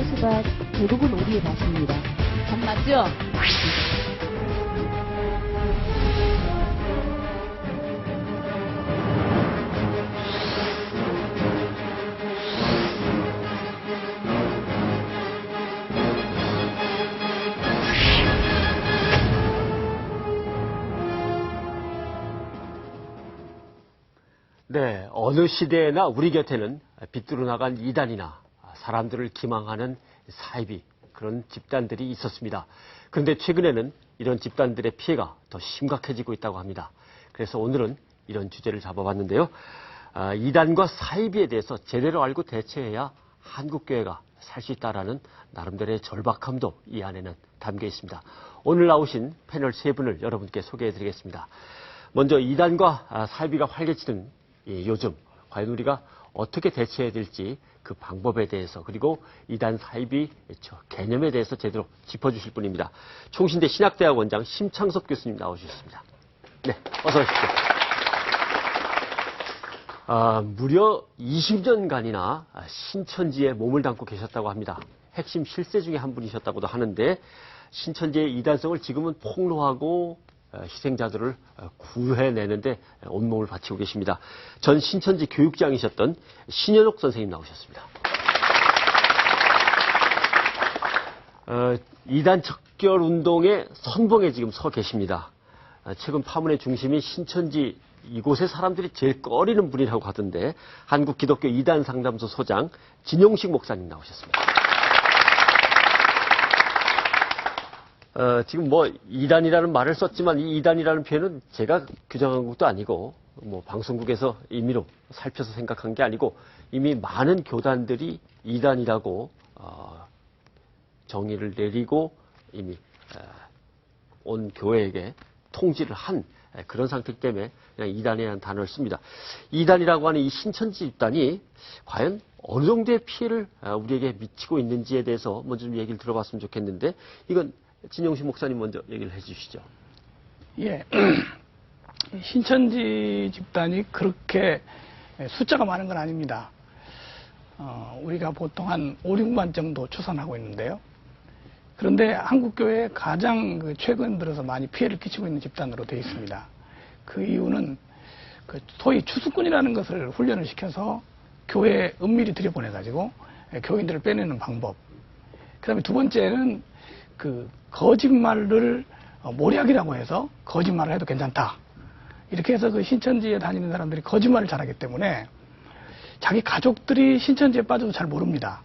수박 대부분 오리의 맛입니다. 밥 맞죠? 네, 어느 시대에나 우리 곁에는 빛으로 나간 이단이나 사람들을 기망하는 사이비, 그런 집단들이 있었습니다. 그런데 최근에는 이런 집단들의 피해가 더 심각해지고 있다고 합니다. 그래서 오늘은 이런 주제를 잡아봤는데요. 이단과 사이비에 대해서 제대로 알고 대처해야 한국교회가 살 수 있다라는 나름대로의 절박함도 이 안에는 담겨 있습니다. 오늘 나오신 패널 세 분을 여러분께 소개해드리겠습니다. 먼저 이단과 사이비가 활개치는 요즘 과연 우리가 어떻게 대처해야 될지 그 방법에 대해서, 그리고 이단 사이비 개념에 대해서 제대로 짚어주실 분입니다. 총신대 신학대학 원장 심창섭 교수님 나오셨습니다. 네, 어서 오십시오. 무려 20년간이나 신천지에 몸을 담고 계셨다고 합니다. 핵심 실세 중에 한 분이셨다고도 하는데, 신천지의 이단성을 지금은 폭로하고 희생자들을 구해내는데 온몸을 바치고 계십니다. 전 신천지 교육장이셨던 신현옥 선생님 나오셨습니다. 이단 척결운동의 선봉에 지금 서 계십니다. 최근 파문의 중심인 신천지 이곳의 사람들이 제일 꺼리는 분이라고 하던데, 한국기독교 이단 상담소 소장 진용식 목사님 나오셨습니다. 지금 이단이라는 말을 썼지만 이 이단이라는 표현은 제가 규정한 것도 아니고, 방송국에서 임의로 살펴서 생각한 게 아니고, 이미 많은 교단들이 이단이라고 정의를 내리고 이미 온 교회에게 통지를 한 그런 상태이기 때문에 그냥 이단이라는 단어를 씁니다. 이단이라고 하는 이 신천지 집단이 과연 어느 정도의 피해를 우리에게 미치고 있는지에 대해서 먼저 좀 얘기를 들어봤으면 좋겠는데, 이건 진용식 목사님 먼저 얘기를 해주시죠. 예, 신천지 집단이 그렇게 숫자가 많은 건 아닙니다. 우리가 보통 한 5, 6만 정도 추산하고 있는데요. 그런데 한국교회에 가장 최근 들어서 많이 피해를 끼치고 있는 집단으로 되어 있습니다. 그 이유는 소위 추수꾼이라는 것을 훈련을 시켜서 교회에 은밀히 들여보내가지고 교인들을 빼내는 방법. 그 다음에 두 번째는 거짓말을 모략이라고 해서 거짓말을 해도 괜찮다. 이렇게 해서 신천지에 다니는 사람들이 거짓말을 잘하기 때문에 자기 가족들이 신천지에 빠져도 잘 모릅니다.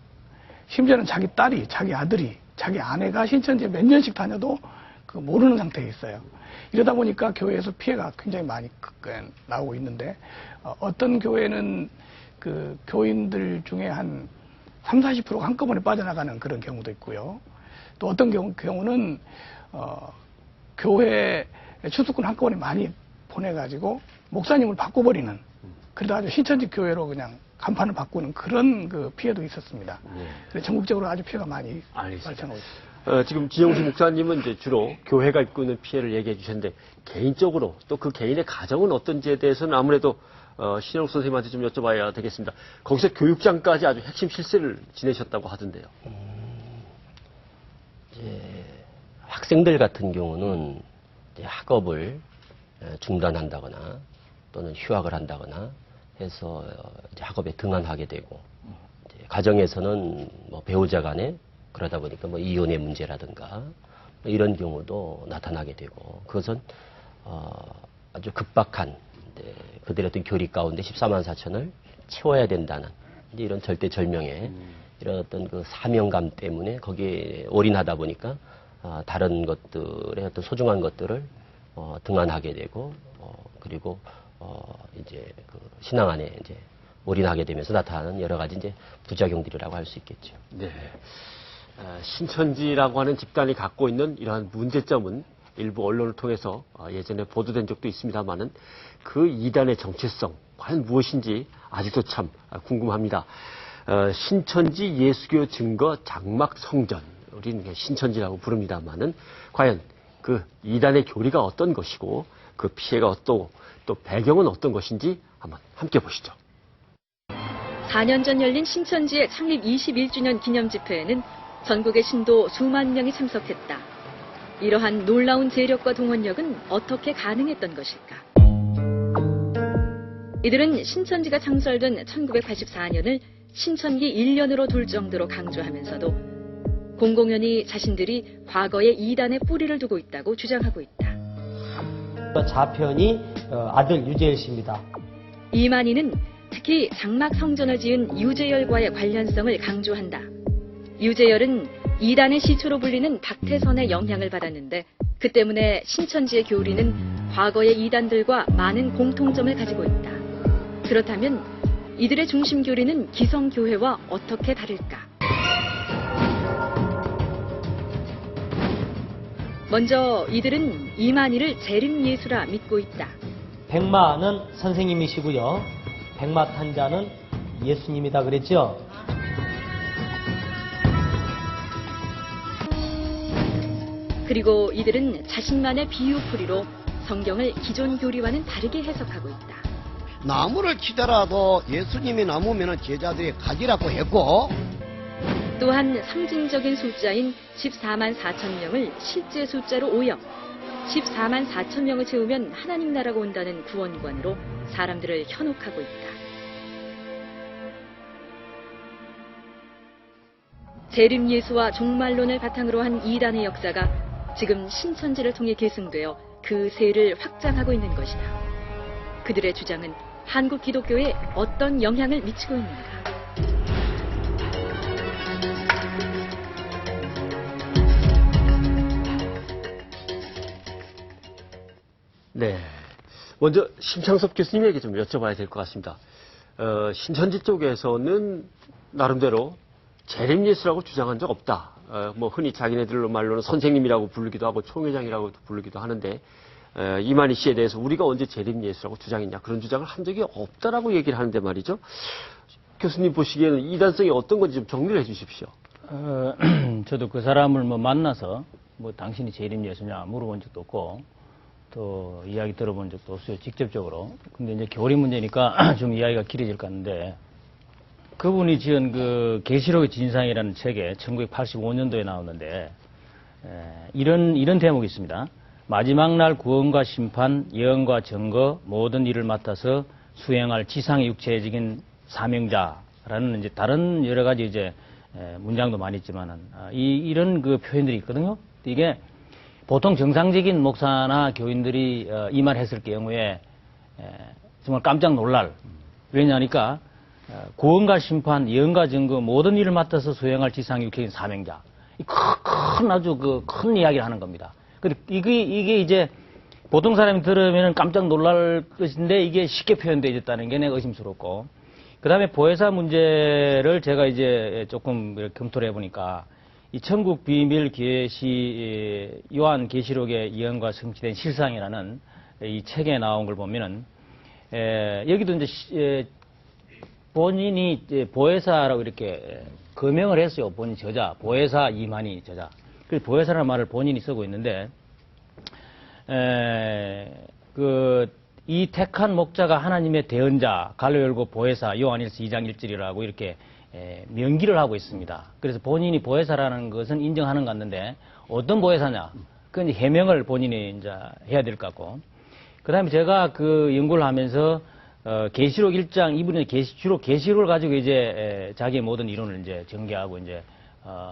심지어는 자기 딸이, 자기 아들이, 자기 아내가 신천지에 몇 년씩 다녀도 모르는 상태에 있어요. 이러다 보니까 교회에서 피해가 굉장히 많이 나오고 있는데, 어떤 교회는 교인들 중에 한 30, 40%가 한꺼번에 빠져나가는 그런 경우도 있고요. 또 어떤 경우는 교회 추수꾼 한꺼번에 많이 보내가지고 목사님을 바꿔버리는, 그러다 아주 신천지 교회로 그냥 간판을 바꾸는 그런 피해도 있었습니다. 그래서 전국적으로 아주 피해가 많이 발생하고 있습니다. 지금 진용식 목사님은 이제 주로 교회가 입고 있는 피해를 얘기해 주셨는데, 개인적으로 또 그 개인의 가정은 어떤지에 대해서는 아무래도 신현옥 선생님한테 좀 여쭤봐야 되겠습니다. 거기서 교육장까지 아주 핵심 실세를 지내셨다고 하던데요. 학생들 같은 경우는 학업을 중단한다거나 또는 휴학을 한다거나 해서 학업에 등한하게 되고, 가정에서는 배우자 간에 그러다 보니까 이혼의 문제라든가 이런 경우도 나타나게 되고, 그것은 아주 급박한 그들의 어떤 교리 가운데 14만 4천을 채워야 된다는 이런 절대절명의 이런 어떤 사명감 때문에 거기에 올인하다 보니까 다른 것들의 어떤 소중한 것들을 등한하게 되고, 그리고 이제 신앙 안에 이제 올인하게 되면서 나타나는 여러 가지 이제 부작용들이라고 할 수 있겠죠. 네. 신천지라고 하는 집단이 갖고 있는 이러한 문제점은 일부 언론을 통해서 예전에 보도된 적도 있습니다만은, 그 이단의 정체성 과연 무엇인지 아직도 참 궁금합니다. 신천지 예수교 증거 장막 성전, 우리는 신천지라고 부릅니다만은, 과연 그 이단의 교리가 어떤 것이고 그 피해가 어떠고 또 배경은 어떤 것인지 한번 함께 보시죠. 4년 전 열린 신천지의 창립 21주년 기념 집회에는 전국의 신도 수만 명이 참석했다. 이러한 놀라운 재력과 동원력은 어떻게 가능했던 것일까? 이들은 신천지가 창설된 1984년을 신천기 1년으로 둘 정도로 강조하면서도 공공연히 자신들이 과거에 이단의 뿌리를 두고 있다고 주장하고 있다. 좌편이 아들 유재열 씨입니다. 이만희는 특히 장막 성전을 지은 유재열과의 관련성을 강조한다. 유재열은 이단의 시초로 불리는 박태선의 영향을 받았는데 그 때문에 신천지의 교리는 과거의 이단들과 많은 공통점을 가지고 있다. 그렇다면 이들의 중심 교리는 기성교회와 어떻게 다를까? 먼저 이들은 이만희를 재림예수라 믿고 있다. 백마는 선생님이시고요. 백마탄자는 예수님이다 그랬죠. 그리고 이들은 자신만의 비유풀이로 성경을 기존 교리와는 다르게 해석하고 있다. 나무를 치더라도 예수님이 나무면 제자들이 가지라고 했고, 또한 상징적인 숫자인 14만 4천 명을 실제 숫자로 오역, 14만 4천 명을 채우면 하나님 나라가 온다는 구원관으로 사람들을 현혹하고 있다. 재림 예수와 종말론을 바탕으로 한 이단의 역사가 지금 신천지를 통해 계승되어 그 세를 확장하고 있는 것이다. 그들의 주장은 한국 기독교에 어떤 영향을 미치고 있는가? 네. 먼저 심창섭 교수님에게 좀 여쭤봐야 될 것 같습니다. 신천지 쪽에서는 나름대로 재림예수라고 주장한 적 없다. 뭐 흔히 자기네들 말로는 선생님이라고 부르기도 하고 총회장이라고 부르기도 하는데 이만희 씨에 대해서 우리가 언제 재림예수라고 주장했냐 그런 주장을 한 적이 없다라고 얘기를 하는데 말이죠. 교수님 보시기에는 이단성이 어떤 건지 좀 정리를 해 주십시오. 저도 그 사람을 만나서 당신이 재림예수냐 물어본 적도 없고 또 이야기 들어본 적도 없어요, 직접적으로. 근데 이제 교리 문제니까 좀 이야기가 길어질 것 같은데, 그분이 지은 그 계시록의 진상이라는 책에 1985년도에 나왔는데, 이런 대목이 있습니다. 마지막 날 구원과 심판, 예언과 증거, 모든 일을 맡아서 수행할 지상의 육체적인 사명자라는 이제 다른 여러 가지 이제 문장도 많이 있지만은, 이런 그 표현들이 있거든요. 이게 보통 정상적인 목사나 교인들이 이 말 했을 경우에 정말 깜짝 놀랄. 왜냐하니까 구원과 심판, 예언과 증거 모든 일을 맡아서 수행할 지상 육체인 사명자. 큰 아주 큰 이야기를 하는 겁니다. 근데 이게 이제 보통 사람이 들으면 깜짝 놀랄 것인데 이게 쉽게 표현되어 있다는 게 내가 의심스럽고, 그 다음에 보혜사 문제를 제가 이제 조금 검토를 해보니까 이 천국 비밀 계시 요한 계시록의 예언과 성취된 실상이라는 이 책에 나온 걸 보면은 여기도 이제 본인이 이제 보혜사라고 이렇게 거명을 했어요. 본인 저자 보혜사 이만희 저자. 그래서 보혜사라는 말을 본인이 쓰고 있는데 이 택한 목자가 하나님의 대언자 갈로 열고 보혜사 요한일서 2장 1절이라고 이렇게 명기를 하고 있습니다. 그래서 본인이 보혜사라는 것은 인정하는 것 같는데 어떤 보혜사냐? 그건 이제 해명을 본인이 이제 해야 될 것 같고. 그다음에 제가 그 연구를 하면서 계시록 1장 이분이 주로 계시록을 가지고 이제 자기의 모든 이론을 이제 전개하고 이제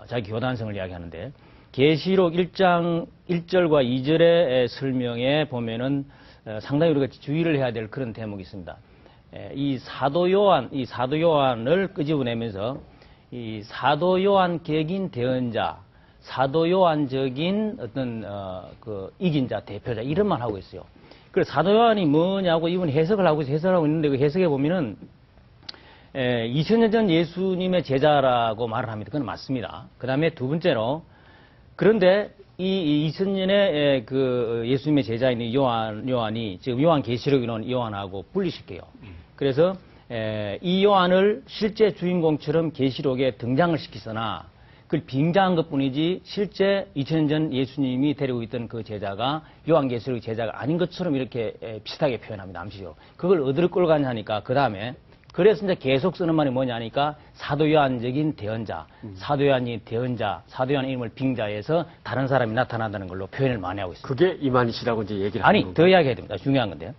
자기 교단성을 이야기하는데 계시록 1장 1절과 2절의 설명에 보면은 상당히 우리가 주의를 해야 될 그런 대목이 있습니다. 이 사도 요한을 끄집어내면서 이 사도 요한 객인 대언자, 사도 요한적인 어떤 이긴 자, 대표자 이런 말 하고 있어요. 그래서 사도 요한이 뭐냐고 이분 해석하고 있는데 그 해석해 보면은 2000년 전 예수님의 제자라고 말을 합니다. 그건 맞습니다. 그 다음에 두 번째로 그런데 이 2000년에 그 예수님의 제자인 요한이 지금 요한 계시록 이론 요한하고 분리시켜요. 그래서 이 요한을 실제 주인공처럼 계시록에 등장을 시키거나 그걸 빙자한 것뿐이지 실제 2000년 전 예수님이 데리고 있던 그 제자가 요한 계시록의 제자가 아닌 것처럼 이렇게 비슷하게 표현합니다. 암시적으로. 그걸 어디로 끌고 가냐 하니까 그 다음에 그래서 이제 계속 쓰는 말이 뭐냐니까 사도요한적인 대언자, 사도요한이 대언자, 사도요한 이름을 빙자해서 다른 사람이 나타난다는 걸로 표현을 많이 하고 있습니다. 그게 이만희씨라고 이제 얘기를 하는 아니, 건가요? 더 이야기해야 됩니다. 중요한 건데요.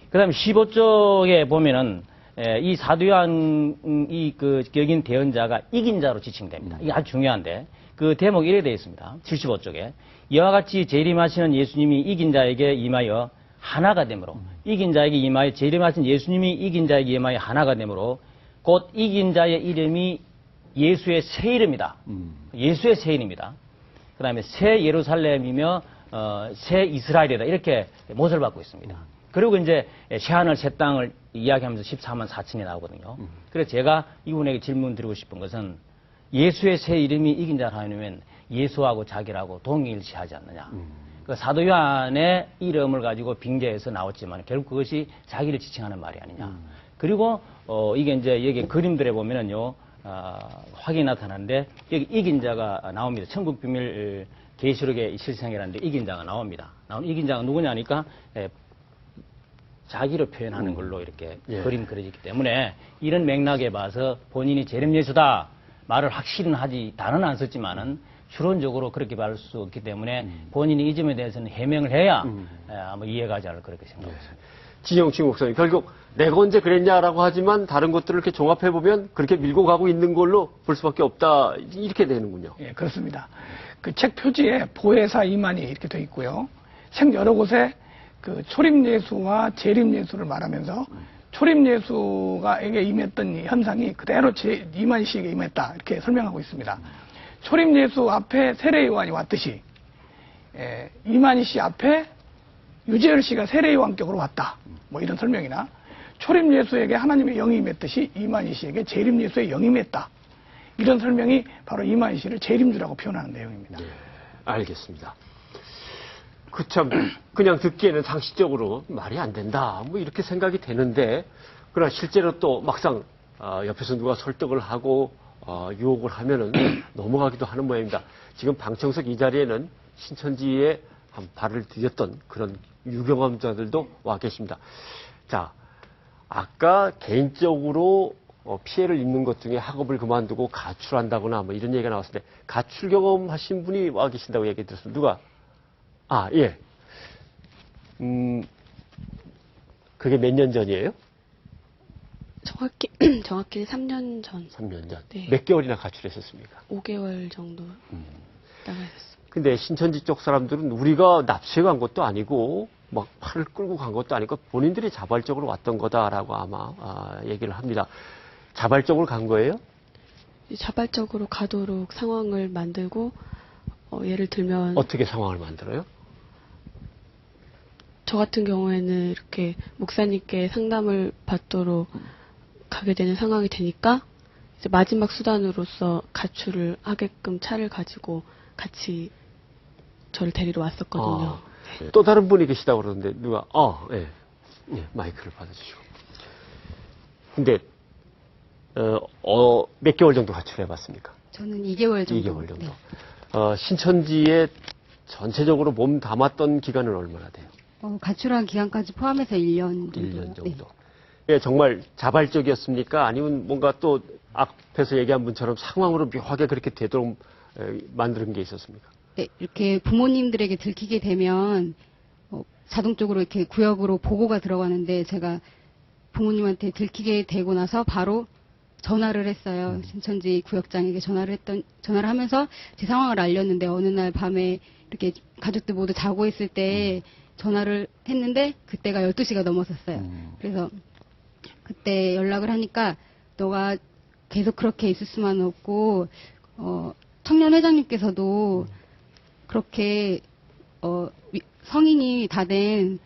그 다음에 15쪽에 보면은, 이 사도요한, 여긴 대언자가 이긴 자로 지칭됩니다. 이게 아주 중요한데, 그 대목이 이래 되어 있습니다. 75쪽에. 이와 같이 재림하시는 예수님이 이긴 자에게 임하여 하나가 되므로, 이긴 자에게 임하여 재림하신 예수님이 이긴 자에게 임하여 하나가 되므로, 곧 이긴 자의 이름이 예수의 새 이름이다. 예수의 새 이름이다. 그 다음에 새 예루살렘이며, 새 이스라엘이다. 이렇게 못을 받고 있습니다. 그리고 이제 새하늘 새 땅을 이야기하면서 14만 4천이 나오거든요. 그래서 제가 이분에게 질문 드리고 싶은 것은 예수의 새 이름이 이긴 자라 하면 예수하고 자기라고 동일시하지 않느냐. 그 사도 요한의 이름을 가지고 빙자해서 나왔지만 결국 그것이 자기를 지칭하는 말이 아니냐. 그리고 이게 이제 여기 그림들에 보면은요 확인이 나타나는데 여기 이긴 자가 나옵니다. 천국 비밀 계시록의 실생이라는데 이긴 자가 나옵니다. 나온 이긴 자가 누구냐니까 자기를 표현하는 걸로 이렇게 그림 그려지기 때문에 이런 맥락에 봐서 본인이 재림 예수다 말을 확실히 하지 다는 안 썼지만은 추론적으로 그렇게 말할 수 없기 때문에 본인이 이 점에 대해서는 해명을 해야 아마 이해가 가지 않을 그렇게 생각합니다. 진영춘 목사님, 결국 내가 언제 그랬냐라고 하지만 다른 것들을 이렇게 종합해보면 그렇게 밀고 가고 있는 걸로 볼 수밖에 없다. 이렇게 되는군요. 예, 그렇습니다. 그 책 표지에 보혜사 이만희 이렇게 돼 있고요. 책 여러 곳에 그 초림 예수와 재림 예수를 말하면서 초림 예수가에게 임했던 이 현상이 그대로 이만희 씨에게 임했다 이렇게 설명하고 있습니다. 초림 예수 앞에 세례 요한이 왔듯이 이만희 씨 앞에 유재열 씨가 세례 요한격으로 왔다. 뭐 이런 설명이나 초림 예수에게 하나님의 영이 임했듯이 이만희 씨에게 재림 예수의 영이 임했다. 이런 설명이 바로 이만희 씨를 재림주라고 표현하는 내용입니다. 네, 알겠습니다. 그참 그냥 듣기에는 상식적으로 말이 안 된다. 뭐 이렇게 생각이 되는데 그러나 실제로 또 막상 옆에서 누가 설득을 하고 유혹을 하면은 넘어가기도 하는 모양입니다. 지금 방청석 이 자리에는 신천지에 한 발을 디뎠던 그런 유경험자들도 와 계십니다. 자, 아까 개인적으로 피해를 입는 것 중에 학업을 그만두고 가출한다거나 뭐 이런 얘기가 나왔을 때 가출 경험하신 분이 와 계신다고 얘기 들었습니다. 누가? 아, 예. 그게 몇 년 전이에요? 정확히 3년 전. 3년 전. 네. 몇 개월이나 가출했었습니까? 5개월 정도 나가 있었습니다. 근데 신천지 쪽 사람들은 우리가 납치해 간 것도 아니고 막 팔을 끌고 간 것도 아니고 본인들이 자발적으로 왔던 거다라고 아마 얘기를 합니다. 자발적으로 간 거예요? 자발적으로 가도록 상황을 만들고 예를 들면 어떻게 상황을 만들어요? 저 같은 경우에는 이렇게 목사님께 상담을 받도록 가게 되는 상황이 되니까 이제 마지막 수단으로서 가출을 하게끔 차를 가지고 같이 저를 데리러 왔었거든요. 네. 또 다른 분이 계시다고 그러는데 누가? 예. 예, 마이크를 받아주시고. 근데 몇 개월 정도 가출해 봤습니까? 저는 2개월 정도. 2개월 정도. 네. 신천지에 전체적으로 몸 담았던 기간은 얼마나 돼요? 가출한 기간까지 포함해서 1년 정도. 1년 정도. 네. 예, 정말 자발적이었습니까? 아니면 뭔가 또 앞에서 얘기한 분처럼 상황으로 묘하게 그렇게 되도록 만드는 게 있었습니까? 네, 이렇게 부모님들에게 들키게 되면 자동적으로 이렇게 구역으로 보고가 들어가는데 제가 부모님한테 들키게 되고 나서 바로 전화를 했어요. 신천지 구역장에게 전화를 하면서 제 상황을 알렸는데 어느 날 밤에 이렇게 가족들 모두 자고 있을 때 전화를 했는데 그때가 12시가 넘었었어요. 그래서 그때 연락을 하니까 너가 계속 그렇게 있을 수만 없고 청년회장님께서도 그렇게 성인이 다 된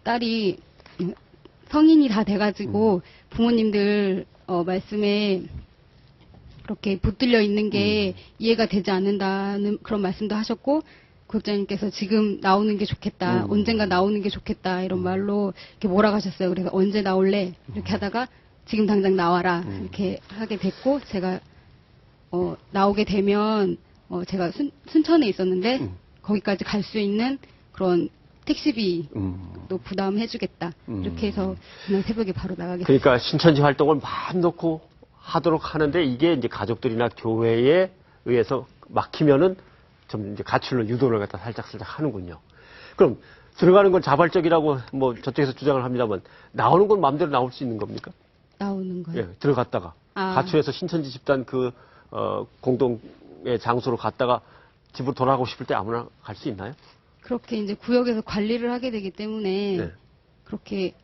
딸이 성인이 다 돼가지고 부모님들 말씀에 그렇게 붙들려 있는 게 이해가 되지 않는다는 그런 말씀도 하셨고 구역장님께서 지금 나오는 게 좋겠다, 언젠가 나오는 게 좋겠다 이런 말로 이렇게 몰아가셨어요. 그래서 언제 나올래 이렇게 하다가 지금 당장 나와라 이렇게 하게 됐고 제가 나오게 되면 제가 순천에 있었는데 거기까지 갈 수 있는 그런 택시비도 부담해주겠다. 이렇게 해서 그날 새벽에 바로 나가겠습니다. 그러니까 신천지 활동을 마음 놓고 하도록 하는데 이게 이제 가족들이나 교회에 의해서 막히면은 좀 이제 가출을 유도를 갖다 살짝 하는군요. 그럼 들어가는 건 자발적이라고 뭐 저쪽에서 주장을 합니다만 나오는 건 마음대로 나올 수 있는 겁니까? 나오는 거예요? 예, 들어갔다가 가출해서 신천지 집단 공동의 장소로 갔다가 집으로 돌아가고 싶을 때 아무나 갈 수 있나요? 그렇게 이제 구역에서 관리를 하게 되기 때문에 네. 그렇게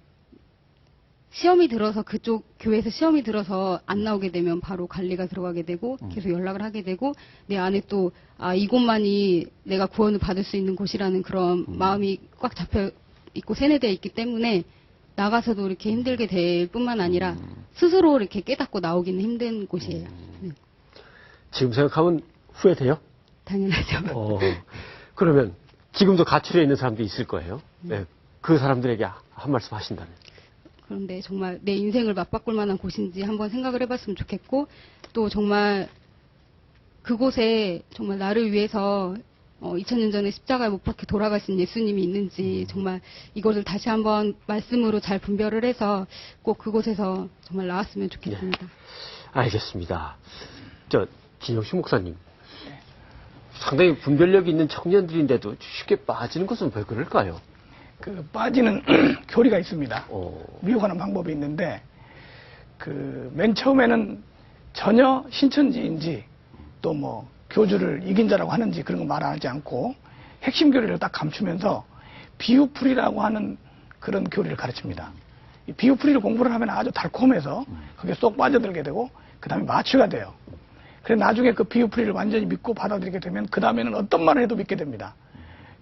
시험이 들어서 그쪽 교회에서 시험이 들어서 안 나오게 되면 바로 관리가 들어가게 되고 계속 연락을 하게 되고 내 안에 또 이곳만이 내가 구원을 받을 수 있는 곳이라는 그런 마음이 꽉 잡혀 있고 세뇌되어 있기 때문에 나가서도 이렇게 힘들게 될 뿐만 아니라 스스로 이렇게 깨닫고 나오기는 힘든 곳이에요. 네. 지금 생각하면 후회돼요? 당연하죠. 그러면 지금도 가출해 있는 사람도 있을 거예요. 네. 그 사람들에게 한 말씀 하신다면. 그런데 정말 내 인생을 맞바꿀 만한 곳인지 한번 생각을 해봤으면 좋겠고 또 정말 그곳에 정말 나를 위해서 2000년 전에 십자가에 못 박혀 돌아가신 예수님이 있는지 정말 이거를 다시 한번 말씀으로 잘 분별을 해서 꼭 그곳에서 정말 나왔으면 좋겠습니다. 네. 알겠습니다. 진영식 목사님. 상당히 분별력이 있는 청년들인데도 쉽게 빠지는 것은 왜 그럴까요? 빠지는 교리가 있습니다. 미혹하는 방법이 있는데, 맨 처음에는 전혀 신천지인지 또 뭐 교주를 이긴 자라고 하는지 그런 거 말하지 않고 핵심 교리를 딱 감추면서 비유풀이라고 하는 그런 교리를 가르칩니다. 이 비유풀이를 공부를 하면 아주 달콤해서 거기에 쏙 빠져들게 되고 그 다음에 마취가 돼요. 그래서 나중에 그 비유풀이를 완전히 믿고 받아들이게 되면 그 다음에는 어떤 말을 해도 믿게 됩니다.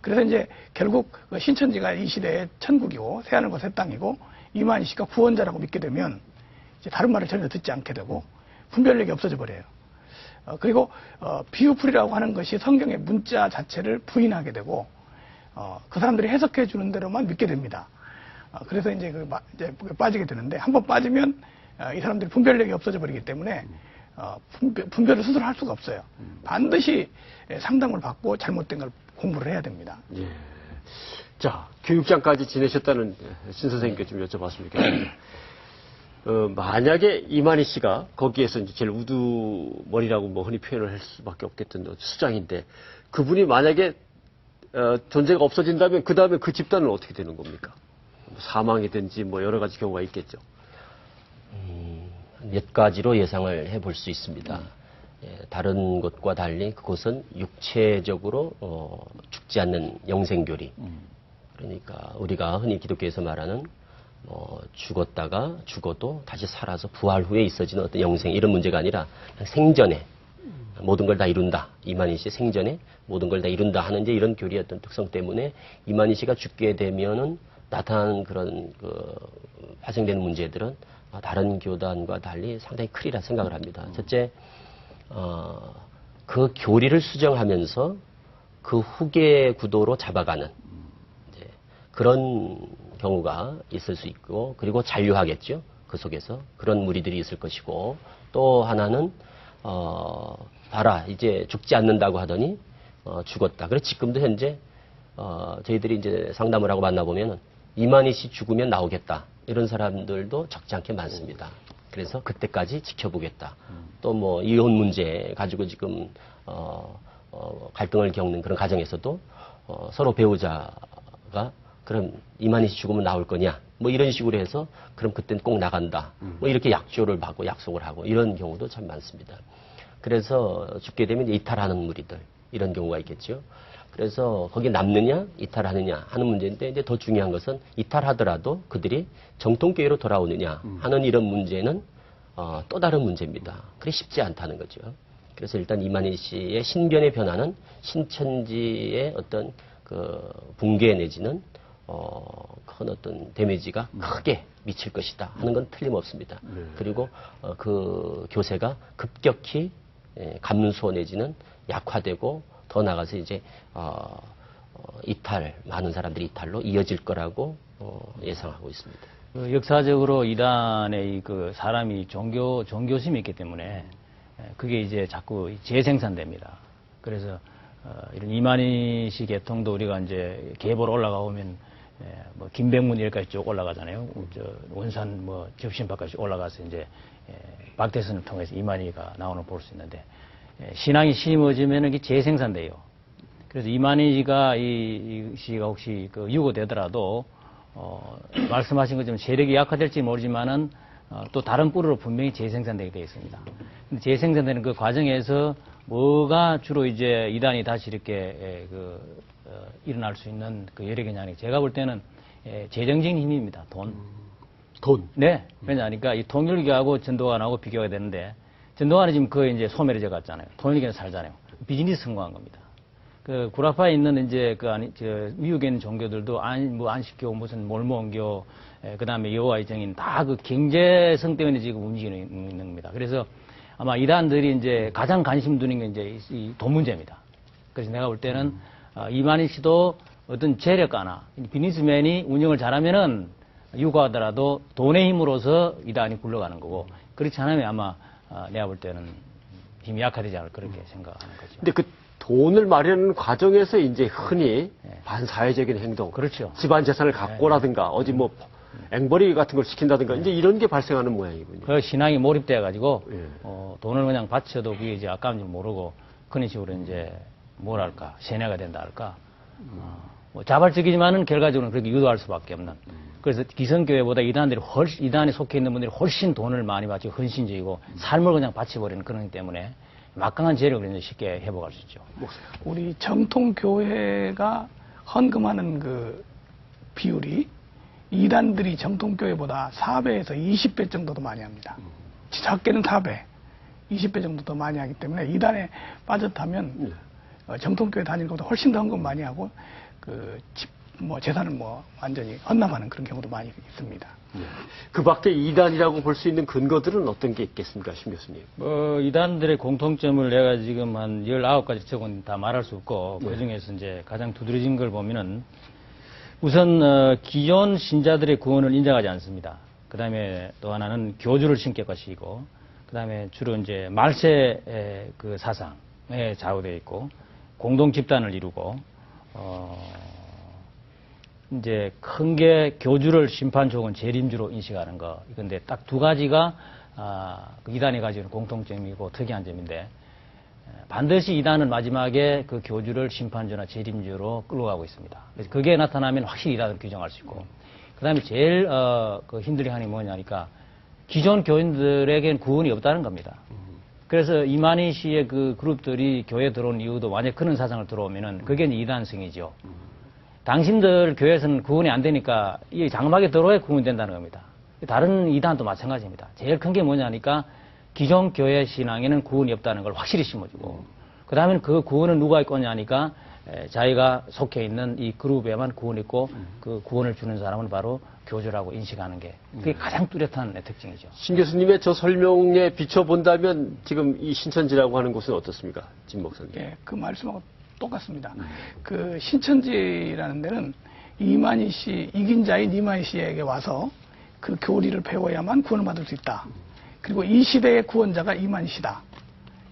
그래서 이제 결국 신천지가 이 시대의 천국이고 새하늘과 새 땅이고 이만희 씨가 구원자라고 믿게 되면 이제 다른 말을 전혀 듣지 않게 되고 분별력이 없어져 버려요. 그리고 비유풀이라고 하는 것이 성경의 문자 자체를 부인하게 되고 그 사람들이 해석해 주는 대로만 믿게 됩니다. 그래서 이제 빠지게 되는데 한번 빠지면 이 사람들이 분별력이 없어져 버리기 때문에 분별을 스스로 할 수가 없어요. 반드시 상담을 받고 잘못된 걸 공부를 해야 됩니다. 예. 자, 교육장까지 지내셨다는 신 선생님께 좀 여쭤봤으면 좋겠습니다. 만약에 이만희 씨가 거기에서 이제 제일 우두머리라고 뭐 흔히 표현을 할 수밖에 없겠던 수장인데 그분이 만약에 존재가 없어진다면 그 다음에 그 집단은 어떻게 되는 겁니까? 사망이든지 뭐 여러 가지 경우가 있겠죠. 몇 가지로 예상을 해볼 수 있습니다. 다른 곳과 달리 그곳은 육체적으로 죽지 않는 영생교리. 그러니까 우리가 흔히 기독교에서 말하는 죽었다가 죽어도 다시 살아서 부활 후에 있어지는 어떤 영생 이런 문제가 아니라 그냥 생전에 모든 걸 다 이룬다. 이만희 씨 생전에 모든 걸 다 이룬다 하는 이제 이런 교리의 어떤 특성 때문에 이만희 씨가 죽게 되면은 나타나는 그런 발생되는 문제들은 다른 교단과 달리 상당히 크리라 생각을 합니다. 첫째, 그 교리를 수정하면서 그 후계 구도로 잡아가는 이제 그런 경우가 있을 수 있고, 그리고 잔류하겠죠. 그 속에서 그런 무리들이 있을 것이고, 또 하나는 봐라 이제 죽지 않는다고 하더니 죽었다. 그래서 지금도 현재 저희들이 이제 상담을 하고 만나보면은 이만희 씨 죽으면 나오겠다. 이런 사람들도 적지 않게 많습니다. 그래서 그때까지 지켜보겠다. 또 뭐 이혼 문제 가지고 지금 갈등을 겪는 그런 가정에서도 서로 배우자가 그럼 이만희 씨 죽으면 나올 거냐? 뭐 이런 식으로 해서 그럼 그때는 꼭 나간다. 뭐 이렇게 약조를 받고 약속을 하고 이런 경우도 참 많습니다. 그래서 죽게 되면 이탈하는 무리들 이런 경우가 있겠죠. 그래서 거기 남느냐 이탈하느냐 하는 문제인데 이제 더 중요한 것은 이탈하더라도 그들이 정통교회로 돌아오느냐 하는 이런 문제는 또 다른 문제입니다. 그래 쉽지 않다는 거죠. 그래서 일단 이만희 씨의 신변의 변화는 신천지의 어떤 그 붕괴 내지는 큰 어떤 데미지가 크게 미칠 것이다 하는 건 틀림없습니다. 그리고 그 교세가 급격히 감소 내지는 약화되고 더 나가서 이제 많은 사람들이 이탈로 이어질 거라고 예상하고 있습니다. 역사적으로 이단의 그 사람이 종교심이 있기 때문에 그게 이제 자꾸 재생산됩니다. 그래서 이런 이만희 씨 계통도 우리가 이제 계보로 올라가 오면 뭐 김백문 여기까지 쭉 올라가잖아요. 저 원산 뭐 접신파까지 올라가서 이제 박태선을 통해서 이만희가 나오는 볼 수 있는데 신앙이 심어지면 이게 재생산돼요. 그래서 이만희 씨가 혹시 그 유고되더라도 말씀하신 것처럼 세력이 약화될지 모르지만은 또 다른 뿔으로 분명히 재생산되게 되어 있습니다. 근데 재생산되는 그 과정에서 뭐가 주로 이제 이단이 다시 이렇게 일어날 수 있는 그 여력이냐니 제가 볼 때는 재정적인 힘입니다. 돈. 네. 왜냐하니까 이 통일교하고 전도관하고 비교가 되는데 전도관은 지금 거의 이제 소멸해져 갔잖아요. 통일교는 살잖아요. 비즈니스 성공한 겁니다. 그 구라파에 있는 이제 미국에 있는 종교들도 안식교 무슨 몰몬교 그다음에 여호와의 증인 다 그 경제성 때문에 지금 움직이고 있는 겁니다. 그래서 아마 이단들이 이제 가장 관심 두는 게 이제 이 돈 문제입니다. 그래서 내가 볼 때는 이만희 씨도 어떤 재력가나 비즈니스맨이 운영을 잘하면은 유고하더라도 돈의 힘으로서 이단이 굴러가는 거고 그렇지 않으면 아마 내가 볼 때는 힘이 약화되지 않을 그렇게 생각하는 거죠. 근데 그 돈을 마련하는 과정에서 이제 흔히 반사회적인 행동, 그렇죠. 집안 재산을 갖고라든가 어디 뭐 앵벌이 같은 걸 시킨다든가 이제 이런 게 발생하는 모양이군요. 그 신앙이 몰입돼 가지고 돈을 그냥 바쳐도 그게 이제 아까운 줄 모르고 그런 식으로 이제 뭐랄까 세뇌가 된다 할까. 뭐 자발적이지만은 결과적으로는 그렇게 유도할 수밖에 없는. 그래서 기성교회보다 이단에 속해 있는 분들이 훨씬 돈을 많이 바치고 헌신적이고 삶을 그냥 바쳐버리는 그런 것 때문에 막강한 재력을 이제 쉽게 회복할 수 있죠. 우리 정통교회가 헌금하는 그 비율이 이단들이 정통교회보다 4배에서 20배 정도 더 많이 합니다. 작게는 4배, 20배 정도 더 많이 하기 때문에 이단에 빠졌다면 정통교회 다니는 것보다 훨씬 더 헌금 많이 하고 재산을 완전히 헌납하는 그런 경우도 많이 있습니다. 그 밖에 이단이라고 볼 수 있는 근거들은 어떤 게 있겠습니까, 심 교수님? 이단들의 공통점을 내가 지금 한 19가지 적은 다 말할 수 없고, 그 중에서 이제 가장 두드러진 걸 보면은, 우선, 기존 신자들의 구원을 인정하지 않습니다. 그 다음에 또 하나는 교주를 신격화시키고, 그 다음에 주로 이제 말세 그 사상에 좌우되어 있고, 공동 집단을 이루고, 이제 큰 게 교주를 심판 쪽은 재림주로 인식하는 거. 근데 딱 두 가지가 이단이 가지는 공통점이고 특이한 점인데 반드시 이단은 마지막에 그 교주를 심판주나 재림주로 끌고 가고 있습니다. 그래서 그게 나타나면 확실히 이단을 규정할 수 있고 그다음에 제일 그 힘들게 하는 게 뭐냐니까 기존 교인들에겐 구원이 없다는 겁니다. 그래서 이만희 씨의 그 그룹들이 교회에 들어온 이유도 만약 그런 사상을 들어오면은 그게 이제 이단성이죠. 당신들 교회에서는 구원이 안 되니까 이 장막에 들어야 구원이 된다는 겁니다. 다른 이단도 마찬가지입니다. 제일 큰 게 뭐냐니까 기존 교회 신앙에는 구원이 없다는 걸 확실히 심어주고 그 다음에는 그 구원은 누가 있고 하니까 자기가 속해 있는 이 그룹에만 구원이 있고 그 구원을 주는 사람은 바로 교주라고 인식하는 게 그게 가장 뚜렷한 특징이죠. 신 교수님의 저 설명에 비춰본다면 지금 이 신천지라고 하는 곳은 어떻습니까? 진 목사님. 예, 그 말씀하고 똑같습니다. 그 신천지라는 데는 이만희 씨, 이긴 자인 이만희 씨에게 와서 그 교리를 배워야만 구원을 받을 수 있다. 그리고 이 시대의 구원자가 이만희 씨다.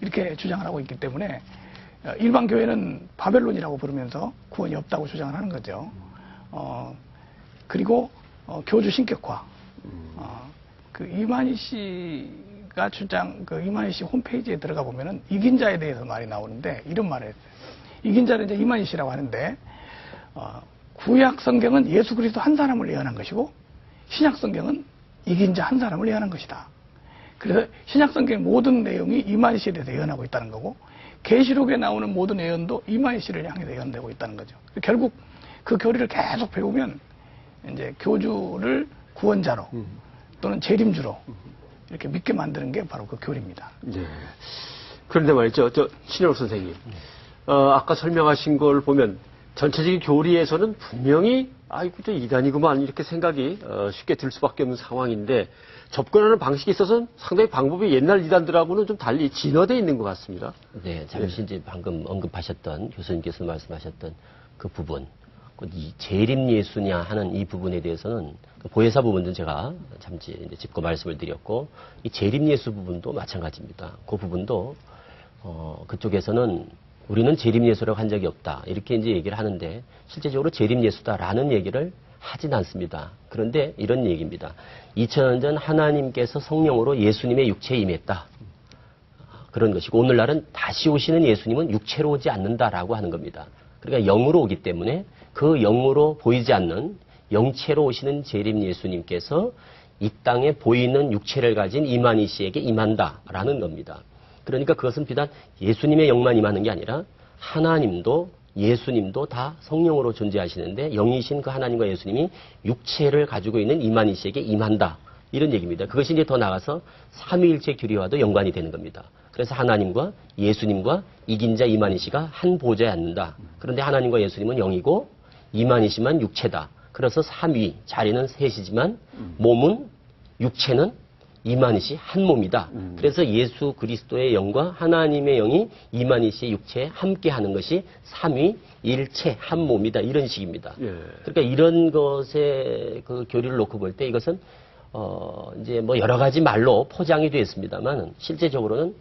이렇게 주장을 하고 있기 때문에 일반 교회는 바벨론이라고 부르면서 구원이 없다고 주장을 하는 거죠. 그리고 교주 신격화. 그 이만희 씨가 이만희 씨 홈페이지에 들어가 보면은 이긴 자에 대해서 말이 나오는데 이런 말을 했어요. 이긴 자는 이제 이만희 씨라고 하는데 구약 성경은 예수 그리스도 한 사람을 예언한 것이고 신약 성경은 이긴 자 한 사람을 예언한 것이다. 그래서 신약 성경의 모든 내용이 이만희 씨에 대해서 예언하고 있다는 거고 계시록에 나오는 모든 예언도 이만희 씨를 향해서 예언되고 있다는 거죠. 결국 그 교리를 계속 배우면 이제 교주를 구원자로 또는 재림주로 이렇게 믿게 만드는 게 바로 그 교리입니다. 네. 그런데 말이죠, 신현욱 선생님. 아까 설명하신 걸 보면 전체적인 교리에서는 분명히 아이고 저 이단이구만 이렇게 생각이 쉽게 들 수밖에 없는 상황인데 접근하는 방식이 있어서는 상당히 방법이 옛날 이단들하고는 좀 달리 진화되어 있는 것 같습니다. 네, 잠시 이제 방금 언급하셨던 교수님께서 말씀하셨던 그 부분, 이 재림 예수냐 하는 이 부분에 대해서는 그 보혜사 부분은 제가 잠시 이제 짚고 말씀을 드렸고 이 재림 예수 부분도 마찬가지입니다. 그 부분도 그쪽에서는 우리는 재림예수라고 한 적이 없다. 이렇게 이제 얘기를 하는데 실제적으로 재림예수다라는 얘기를 하진 않습니다. 그런데 이런 얘기입니다. 2000년 전 하나님께서 성령으로 예수님의 육체에 임했다. 그런 것이고 오늘날은 다시 오시는 예수님은 육체로 오지 않는다라고 하는 겁니다. 그러니까 영으로 오기 때문에 그 영으로 보이지 않는 영체로 오시는 재림 예수님께서 이 땅에 보이는 육체를 가진 이만희 씨에게 임한다라는 겁니다. 그러니까 그것은 비단 예수님의 영만 임하는 게 아니라 하나님도 예수님도 다 성령으로 존재하시는데 영이신 그 하나님과 예수님이 육체를 가지고 있는 이만희 씨에게 임한다. 이런 얘기입니다. 그것이 이제 더 나아가서 삼위일체 규리와도 연관이 되는 겁니다. 그래서 하나님과 예수님과 이긴 자 이만희 씨가 한 보좌에 앉는다. 그런데 하나님과 예수님은 영이고 이만희 씨만 육체다. 그래서 삼위, 자리는 셋이지만 몸은 육체는 이만희 씨 한 몸이다. 그래서 예수 그리스도의 영과 하나님의 영이 이만희 씨의 육체에 함께 하는 것이 삼위 일체 한 몸이다. 이런 식입니다. 예. 그러니까 이런 것의 그 교리를 놓고 볼 때 이것은 이제 뭐 여러 가지 말로 포장이 되어 있습니다만 실제적으로는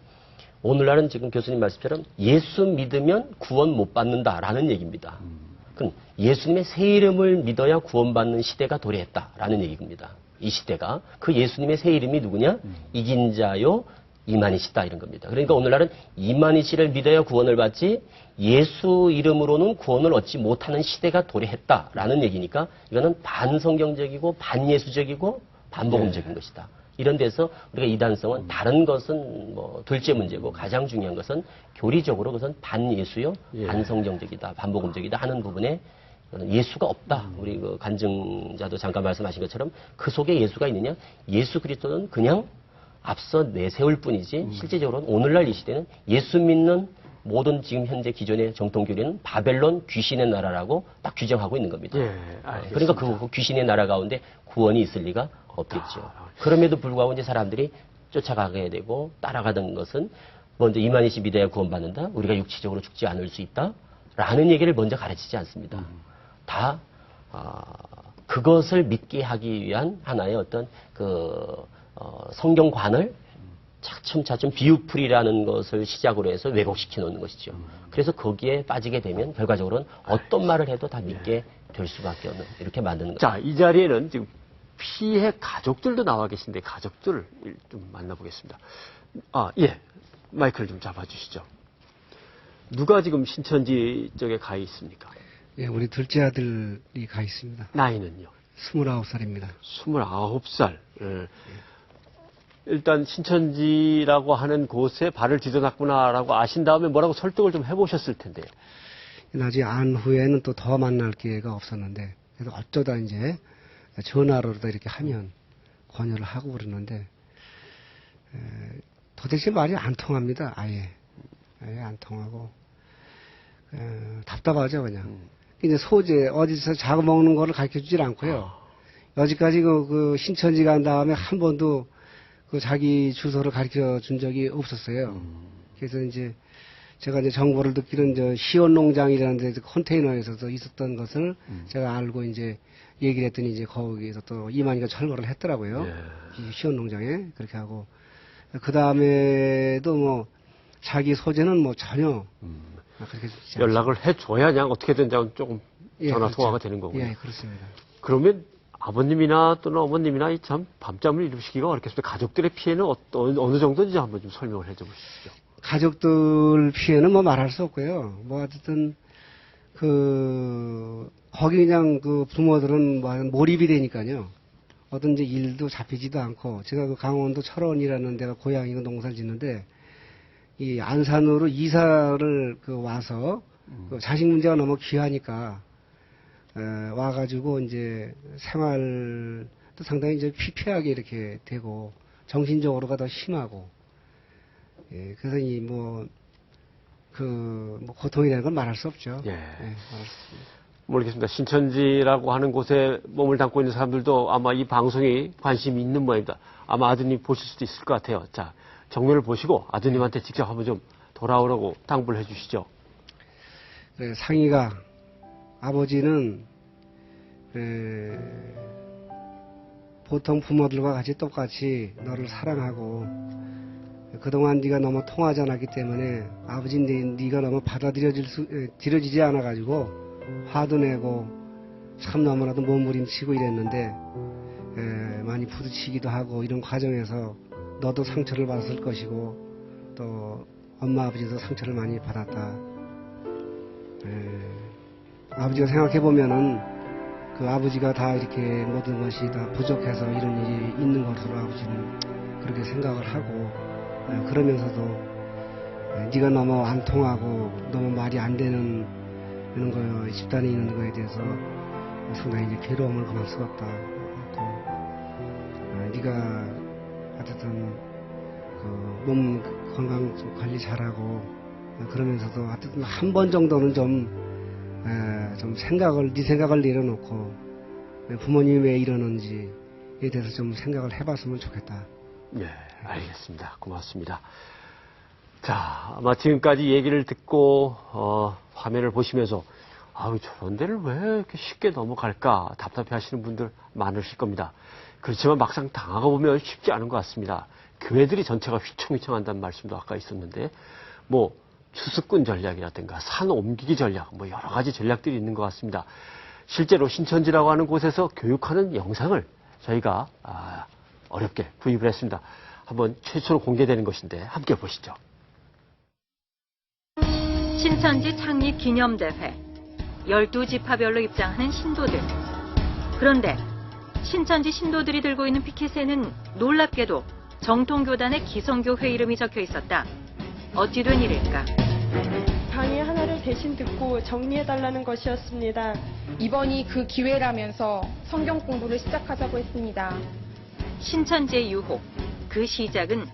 오늘날은 지금 교수님 말씀처럼 예수 믿으면 구원 못 받는다라는 얘기입니다. 그럼 예수님의 새 이름을 믿어야 구원받는 시대가 도래했다라는 얘기입니다. 이 시대가 그 예수님의 새 이름이 누구냐? 이긴 자요 이만희 씨다 이런 겁니다. 그러니까 오늘날은 이만희 씨를 믿어야 구원을 받지 예수 이름으로는 구원을 얻지 못하는 시대가 도래했다라는 얘기니까 이거는 반성경적이고 반예수적이고 반복음적인 것이다. 이런 데서 우리가 이단성은 다른 것은 뭐 둘째 문제고 가장 중요한 것은 교리적으로 그것은 반예수요, 반성경적이다, 반복음적이다 하는 부분에 예수가 없다. 우리 그 간증자도 잠깐 말씀하신 것처럼 그 속에 예수가 있느냐? 예수 그리스도는 그냥 앞서 내세울 뿐이지 실제적으로는 오늘날 이 시대는 예수 믿는 모든 지금 현재 기존의 정통교리는 바벨론 귀신의 나라라고 딱 규정하고 있는 겁니다. 예, 그러니까 그 귀신의 나라 가운데 구원이 있을 리가 없겠죠. 그럼에도 불구하고 이제 사람들이 쫓아가게 되고 따라가던 것은 먼저 이만희 씨 믿어야 구원받는다. 우리가 육체적으로 죽지 않을 수 있다. 라는 얘기를 먼저 가르치지 않습니다. 다 그것을 믿게 하기 위한 하나의 어떤 성경관을 차츰차츰 비유풀이라는 것을 시작으로 해서 왜곡시켜 놓는 것이죠. 그래서 거기에 빠지게 되면 결과적으로는 어떤 말을 해도 다 믿게 될 수밖에 없는 이렇게 만드는 거죠. 자, 이 자리에는 지금 피해 가족들도 나와 계신데 가족들을 좀 만나보겠습니다. 예. 마이크를 좀 잡아주시죠. 누가 지금 신천지 쪽에 가 있습니까? 예, 우리 둘째 아들이 가 있습니다. 나이는요? 29살입니다. 29살. 예. 일단 신천지라고 하는 곳에 발을 디뎌놨구나라고 아신 다음에 뭐라고 설득을 좀 해보셨을 텐데요. 나중에 안 후에는 또 더 만날 기회가 없었는데 그래서 어쩌다 이제 전화로도 이렇게 하면 권유를 하고 그러는데 도대체 말이 안 통합니다. 아예 안 통하고 답답하죠 그냥. 이제 소재 어디서 자고 먹는 거를 가르쳐 주질 않고요. 여지까지 그 신천지 간 다음에 한 번도 그 자기 주소를 가르쳐 준 적이 없었어요. 그래서 이제 제가 이제 정보를 듣기는 시원농장이라는 데 컨테이너에서도 있었던 것을 제가 알고 이제 얘기를 했더니 이제 거기서 또 이만희가 철거를 했더라고요. 이 시원농장에 그렇게 하고 그 다음에도 뭐 자기 소재는 뭐 전혀 그렇게 연락을 해줘야 그냥 어떻게든 조금 전화 그렇죠. 통화가 되는 거군요. 예, 그렇습니다. 그러면 아버님이나 또는 어머님이나 참 밤잠을 이루시기가 어렵겠습니다. 가족들의 피해는 어느 정도인지 한번 좀 설명을 해줘 보시죠. 가족들 피해는 뭐 말할 수 없고요. 뭐 어쨌든 거기 그냥 그 부모들은 뭐 몰입이 되니까요. 어떤 이제 일도 잡히지도 않고 제가 그 강원도 철원이라는 데가 고향이고 농사를 짓는데 이 안산으로 이사를 와서 그 자식 문제가 너무 귀하니까 와가지고 이제 생활도 상당히 이제 피폐하게 이렇게 되고 정신적으로가 더 심하고 그래서 고통이라는 건 말할 수 없죠. 예. 모르겠습니다. 신천지라고 하는 곳에 몸을 담고 있는 사람들도 아마 이 방송이 관심이 있는 모양입니다. 아마 아드님 보실 수도 있을 것 같아요. 자, 정면을 보시고 아드님한테 직접 한번 좀 돌아오라고 당부를 해 주시죠. 네, 상희가 아버지는 보통 부모들과 같이 똑같이 너를 사랑하고 그동안 네가 너무 통하지 않았기 때문에 아버지 네가 너무 들여지지 않아가지고 화도 내고 참 너무나도 몸부림치고 이랬는데 많이 부딪히기도 하고 이런 과정에서 너도 상처를 받았을 것이고 또 엄마 아버지도 상처를 많이 받았다. 아버지가 생각해 보면은 그 아버지가 다 이렇게 모든 것이 다 부족해서 이런 일이 있는 것으로 아버지는 그렇게 생각을 하고 그러면서도 네가 너무 안 통하고 너무 말이 안 되는 이런 거 집단에 있는 거에 대해서 상당히 이제 괴로움을 그만 쓰겠다. 또 네가 어쨌든 그 몸 건강 좀 관리 잘하고 그러면서도 어쨌든 한 번 정도는 좀 네 생각을 내려놓고 부모님이 왜 이러는지에 대해서 좀 생각을 해봤으면 좋겠다. 네, 알겠습니다. 고맙습니다. 자, 아마 지금까지 얘기를 듣고 화면을 보시면서 아유 저런 데를 왜 이렇게 쉽게 넘어갈까 답답해 하시는 분들 많으실 겁니다. 그렇지만 막상 당하고 보면 쉽지 않은 것 같습니다. 교회들이 전체가 휘청휘청한다는 말씀도 아까 있었는데 뭐 추수꾼 전략이라든가 산 옮기기 전략 뭐 여러 가지 전략들이 있는 것 같습니다. 실제로 신천지라고 하는 곳에서 교육하는 영상을 저희가 어렵게 구입을 했습니다. 한번 최초로 공개되는 것인데 함께 보시죠. 신천지 창립 기념대회 12지파별로 입장하는 신도들. 그런데 신천지 신도들이 들고 있는 피켓에는 놀랍게도 정통교단의 기성교회 이름이 적혀 있었다. 어찌 된 일일까? 강의 하나를 대신 듣고 정리해달라는 것이었습니다. 이번이 그 기회라면서 성경 공부를 시작하자고 했습니다. 신천지의 유혹, 그 시작은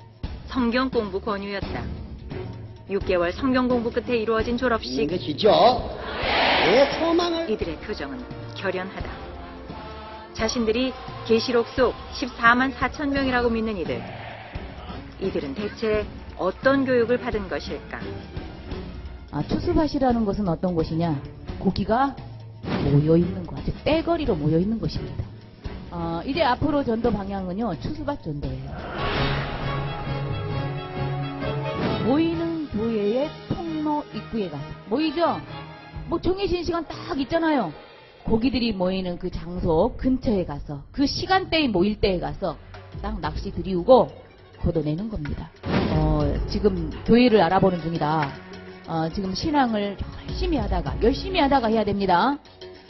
성경 공부 권유였다. 6개월 성경 공부 끝에 이루어진 졸업식. 이들의 표정은 결연하다. 자신들이 계시록 속 14만 4천 명이라고 믿는 이들은 대체 어떤 교육을 받은 것일까? 추수밭이라는 것은 어떤 곳이냐? 고기가 모여있는 곳, 아주 떼거리로 모여있는 곳입니다. 이제 앞으로 전도 방향은요, 추수밭 전도예요. 모이는 교회의 통로 입구에 가서 모이죠? 뭐 정해진 시간 딱 있잖아요. 고기들이 모이는 그 장소 근처에 가서 그 시간대에 모일 때에 가서 딱 낚시 들이우고 걷어내는 겁니다. 지금 교회를 알아보는 중이다. 지금 신앙을 열심히 하다가 해야 됩니다.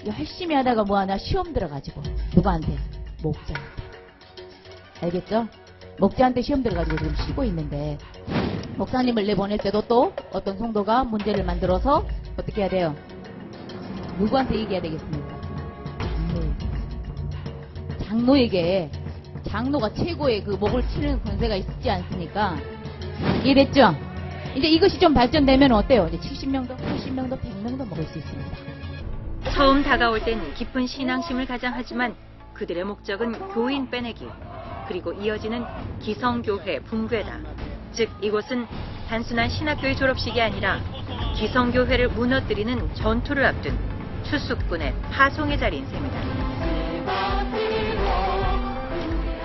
열심히 하다가 뭐하냐? 시험 들어가지고 누구한테? 목자한테. 알겠죠? 목자한테 시험 들어가지고 지금 쉬고 있는데 목사님을 내보낼 때도 또 어떤 성도가 문제를 만들어서 어떻게 해야 돼요? 누구한테 얘기해야 되겠습니까? 장로에게. 장로가 최고의 그 목을 치는 권세가 있지 않습니까? 이해됐죠? 이제 이것이 좀 발전되면 어때요? 이제 70명도, 80명도, 100명도 먹을 수 있습니다. 처음 다가올 땐 깊은 신앙심을 가장하지만 그들의 목적은 교인 빼내기, 그리고 이어지는 기성교회 붕괴다. 즉 이곳은 단순한 신학교의 졸업식이 아니라 기성교회를 무너뜨리는 전투를 앞둔 추수꾼의 파송의 자리인 셈이다.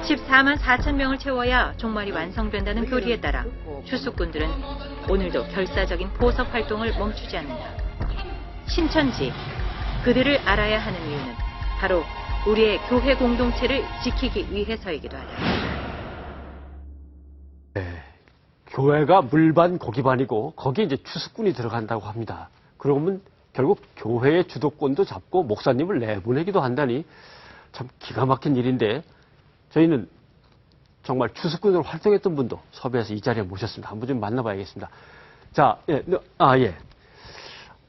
14만 4천 명을 채워야 종말이 완성된다는 교리에 따라 추수꾼들은 오늘도 결사적인 포섭 활동을 멈추지 않는다. 신천지, 그들을 알아야 하는 이유는 바로 우리의 교회 공동체를 지키기 위해서이기도 하다. 네, 교회가 물반 고기반이고 거기에 이제 추수꾼이 들어간다고 합니다. 그러면 결국 교회의 주도권도 잡고 목사님을 내보내기도 한다니 참 기가 막힌 일인데 저희는 정말 추수꾼으로 활동했던 분도 섭외해서 이 자리에 모셨습니다. 한번 좀 만나봐야겠습니다. 자,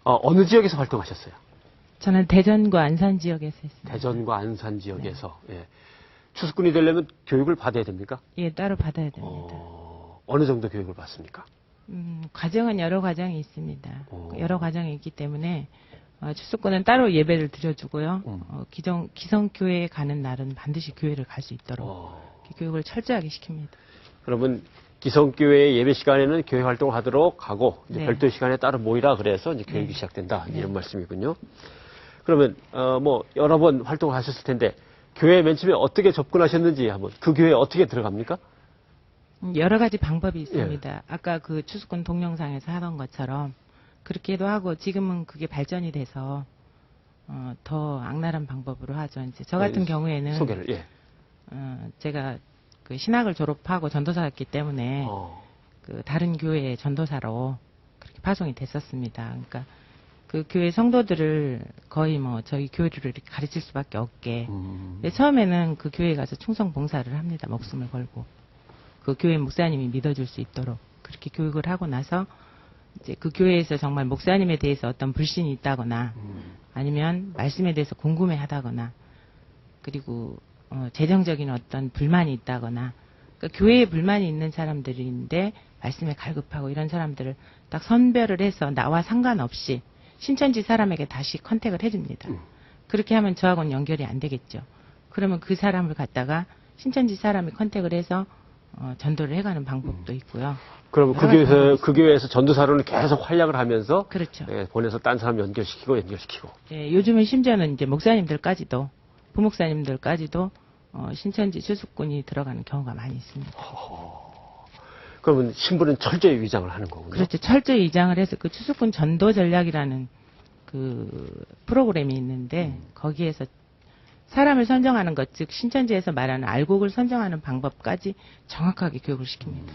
어느 지역에서 활동하셨어요? 저는 대전과 안산 지역에서 했습니다. 대전과 안산 지역에서. 네. 예. 추수꾼이 되려면 교육을 받아야 됩니까? 예, 따로 받아야 됩니다. 어느 정도 교육을 받습니까? 과정은 여러 과정이 있습니다. 여러 과정이 있기 때문에 추수꾼은 따로 예배를 드려주고요. 기성교회에 가는 날은 반드시 교회를 갈 수 있도록 교육을 철저하게 시킵니다. 그러면 기성교회 예배 시간에는 교회 활동을 하도록 하고 이제 네. 별도 시간에 따로 모이라 그래서 이제 교육이 시작된다 이런 말씀이군요. 그러면 뭐 여러 번 활동을 하셨을 텐데 교회 맨 처음에 어떻게 접근하셨는지 한번 그 교회에 어떻게 들어갑니까? 여러 가지 방법이 있습니다. 아까 그 추수꾼 동영상에서 하던 것처럼 그렇게도 하고 지금은 그게 발전이 돼서 더 악랄한 방법으로 하죠. 이제 저 같은 경우에는 소개를 제가 그 신학을 졸업하고 전도사였기 때문에 그 다른 교회의 전도사로 그렇게 파송이 됐었습니다. 그러니까 그 교회 성도들을 거의 뭐 저희 교회를 이렇게 가르칠 수밖에 없게. 근데 처음에는 그 교회에 가서 충성 봉사를 합니다. 목숨을 걸고 그 교회 목사님이 믿어줄 수 있도록 그렇게 교육을 하고 나서 이제 그 교회에서 정말 목사님에 대해서 어떤 불신이 있다거나 아니면 말씀에 대해서 궁금해하다거나 그리고 재정적인 어떤 불만이 있다거나 그러니까 교회에 불만이 있는 사람들인데 말씀에 갈급하고 이런 사람들을 딱 선별을 해서 나와 상관없이 신천지 사람에게 다시 컨택을 해줍니다. 그렇게 하면 저하고는 연결이 안 되겠죠. 그러면 그 사람을 갖다가 신천지 사람이 컨택을 해서 전도를 해가는 방법도 있고요. 그럼 그 교회에서 전도사로는 계속 활약을 하면서 그렇죠. 보내서 딴 사람 연결시키고. 요즘은 심지어는 이제 목사님들까지도 부목사님들까지도 신천지 추수꾼이 들어가는 경우가 많이 있습니다. 그러면 신부는 철저히 위장을 하는 거군요. 그렇죠. 철저히 위장을 해서 그 추수꾼 전도 전략이라는 그 프로그램이 있는데 거기에서 사람을 선정하는 것, 즉 신천지에서 말하는 알곡을 선정하는 방법까지 정확하게 교육을 시킵니다.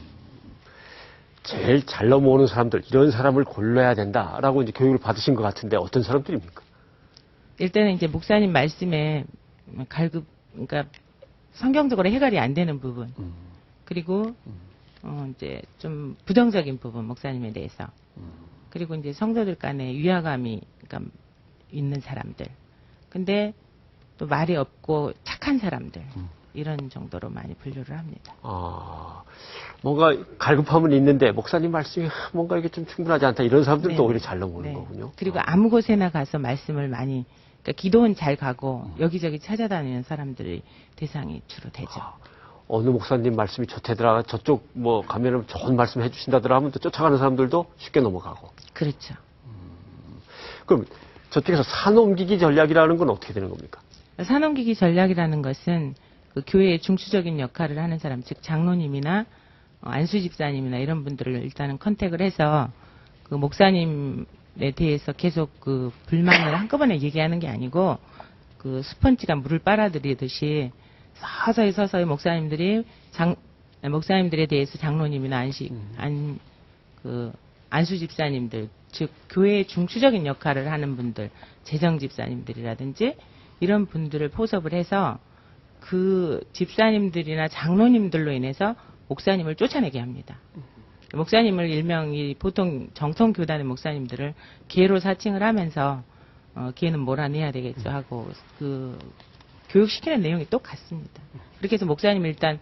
제일 잘 넘어오는 사람들, 이런 사람을 골라야 된다라고 이제 교육을 받으신 것 같은데 어떤 사람들입니까? 일단은 이제 목사님 말씀에 그러니까 성경적으로 해결이 안 되는 부분, 그리고 이제 좀 부정적인 부분 목사님에 대해서, 그리고 이제 성도들 간에 위화감이 그러니까 있는 사람들, 근데 또 말이 없고 착한 사람들. 이런 정도로 많이 분류를 합니다. 뭔가 갈급함은 있는데 목사님 말씀이 뭔가 이게 좀 충분하지 않다 이런 사람들도 오히려 잘 넘어오는 거군요. 그리고 아무 곳에나 가서 말씀을 많이 그러니까 기도는 잘 가고 여기저기 찾아다니는 사람들이 대상이 주로 되죠. 어느 목사님 말씀이 좋대더라 저쪽 뭐 가면은 좋은 말씀 해주신다더라 하면 또 쫓아가는 사람들도 쉽게 넘어가고. 그렇죠. 그럼 저쪽에서 산옮기기 전략이라는 건 어떻게 되는 겁니까? 산옮기기 전략이라는 것은 그 교회의 중추적인 역할을 하는 사람, 즉 장로님이나 안수 집사님이나 이런 분들을 일단은 컨택을 해서 그 목사님에 대해서 계속 그 불만을 한꺼번에 얘기하는 게 아니고 그 스펀지가 물을 빨아들이듯이 서서히 목사님들이 목사님들에 대해서 장로님이나 안수 집사님들, 즉 교회의 중추적인 역할을 하는 분들, 재정 집사님들이라든지 이런 분들을 포섭을 해서 그 집사님들이나 장로님들로 인해서 목사님을 쫓아내게 합니다. 목사님을 일명이 보통 정통 교단의 목사님들을 개로 사칭을 하면서 개는 몰아내야 되겠죠 하고 그 교육시키는 내용이 똑같습니다. 그렇게 해서 목사님을 일단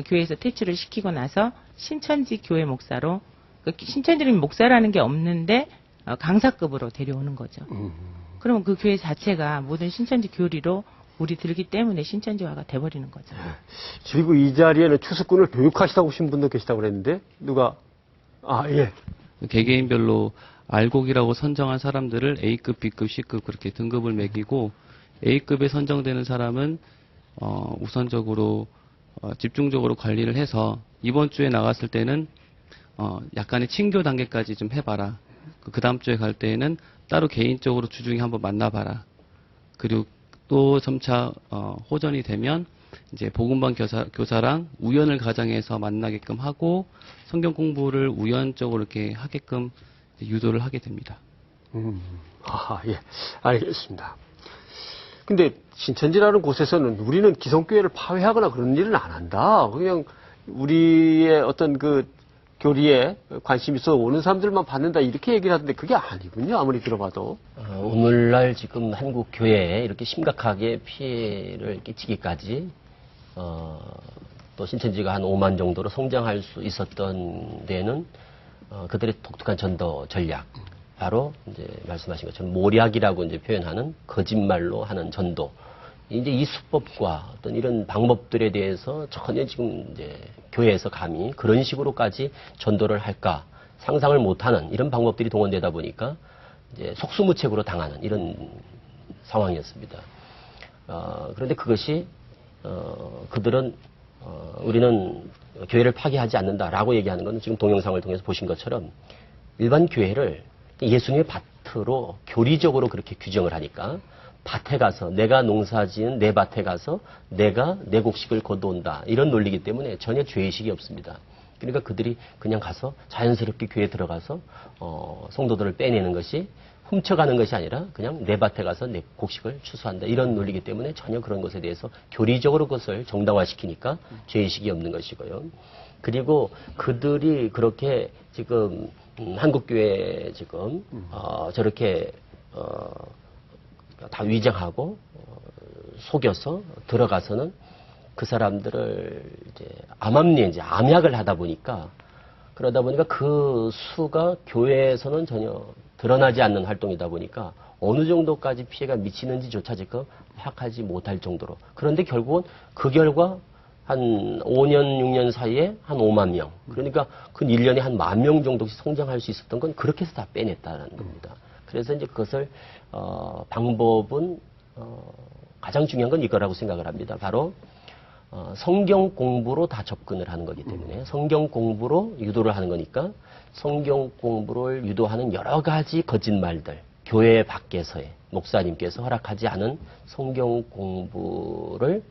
교회에서 퇴출을 시키고 나서 신천지 교회 목사로 신천지는 목사라는 게 없는데 강사급으로 데려오는 거죠. 그러면 그 교회 자체가 모든 신천지 교리로 우리 들기 때문에 신천지화가 돼버리는 거죠. 그리고 이 자리에는 추수꾼을 교육하시다고 오신 분도 계시다고 그랬는데 누가 개개인별로 알곡이라고 선정한 사람들을 A급, B급, C급 그렇게 등급을 매기고 A급에 선정되는 사람은 우선적으로 집중적으로 관리를 해서 이번 주에 나갔을 때는 약간의 친교 단계까지 좀 해봐라. 그 다음 주에 갈 때에는 따로 개인적으로 주중에 한번 만나봐라. 그리고 또 점차 호전이 되면 이제 복음반 교사랑 우연을 가정해서 만나게끔 하고 성경 공부를 우연적으로 이렇게 하게끔 유도를 하게 됩니다. 예, 알겠습니다. 근데 신천지라는 곳에서는 우리는 기성교회를 파회하거나 그런 일은 안 한다. 그냥 우리의 어떤 그 교리에 관심 있어 오는 사람들만 받는다 이렇게 얘기를 하던데 그게 아니군요. 아무리 들어봐도. 오늘날 지금 한국 교회에 이렇게 심각하게 피해를 끼치기까지 또 신천지가 한 5만 정도로 성장할 수 있었던 데는 그들의 독특한 전도 전략. 바로 이제 말씀하신 것처럼 모략이라고 이제 표현하는 거짓말로 하는 전도. 이제 이 수법과 어떤 이런 방법들에 대해서 전혀 지금 이제 교회에서 감히 그런 식으로까지 전도를 할까 상상을 못하는 이런 방법들이 동원되다 보니까 이제 속수무책으로 당하는 이런 상황이었습니다. 그런데 그것이 그들은 우리는 교회를 파괴하지 않는다라고 얘기하는 것은 지금 동영상을 통해서 보신 것처럼 일반 교회를 예수님의 밭으로 교리적으로 그렇게 규정을 하니까 밭에 가서 내가 농사지은 내 밭에 가서 내가 내 곡식을 거두온다 이런 논리이기 때문에 전혀 죄의식이 없습니다. 그러니까 그들이 그냥 가서 자연스럽게 교회에 들어가서 성도들을 빼내는 것이 훔쳐가는 것이 아니라 그냥 내 밭에 가서 내 곡식을 추수한다 이런 논리이기 때문에 전혀 그런 것에 대해서 교리적으로 그것을 정당화시키니까 죄의식이 없는 것이고요. 그리고 그들이 그렇게 지금 한국교회 지금 저렇게 다 위장하고 속여서 들어가서는 그 사람들을 이제 암암리에 이제 암약을 하다 보니까 그러다 보니까 그 수가 교회에서는 전혀 드러나지 않는 활동이다 보니까 어느 정도까지 피해가 미치는지조차 지금 파악하지 못할 정도로. 그런데 결국은 그 결과 한 5년, 6년 사이에 한 5만 명. 그러니까 그 1년에 한 1만 명 정도씩 성장할 수 있었던 건 그렇게 해서 다 빼냈다는 겁니다. 그래서 이제 그것을, 방법은, 가장 중요한 건 이거라고 생각을 합니다. 바로, 성경 공부로 다 접근을 하는 거기 때문에 성경 공부로 유도를 하는 거니까 성경 공부를 유도하는 여러 가지 거짓말들, 교회 밖에서의 목사님께서 허락하지 않은 성경 공부를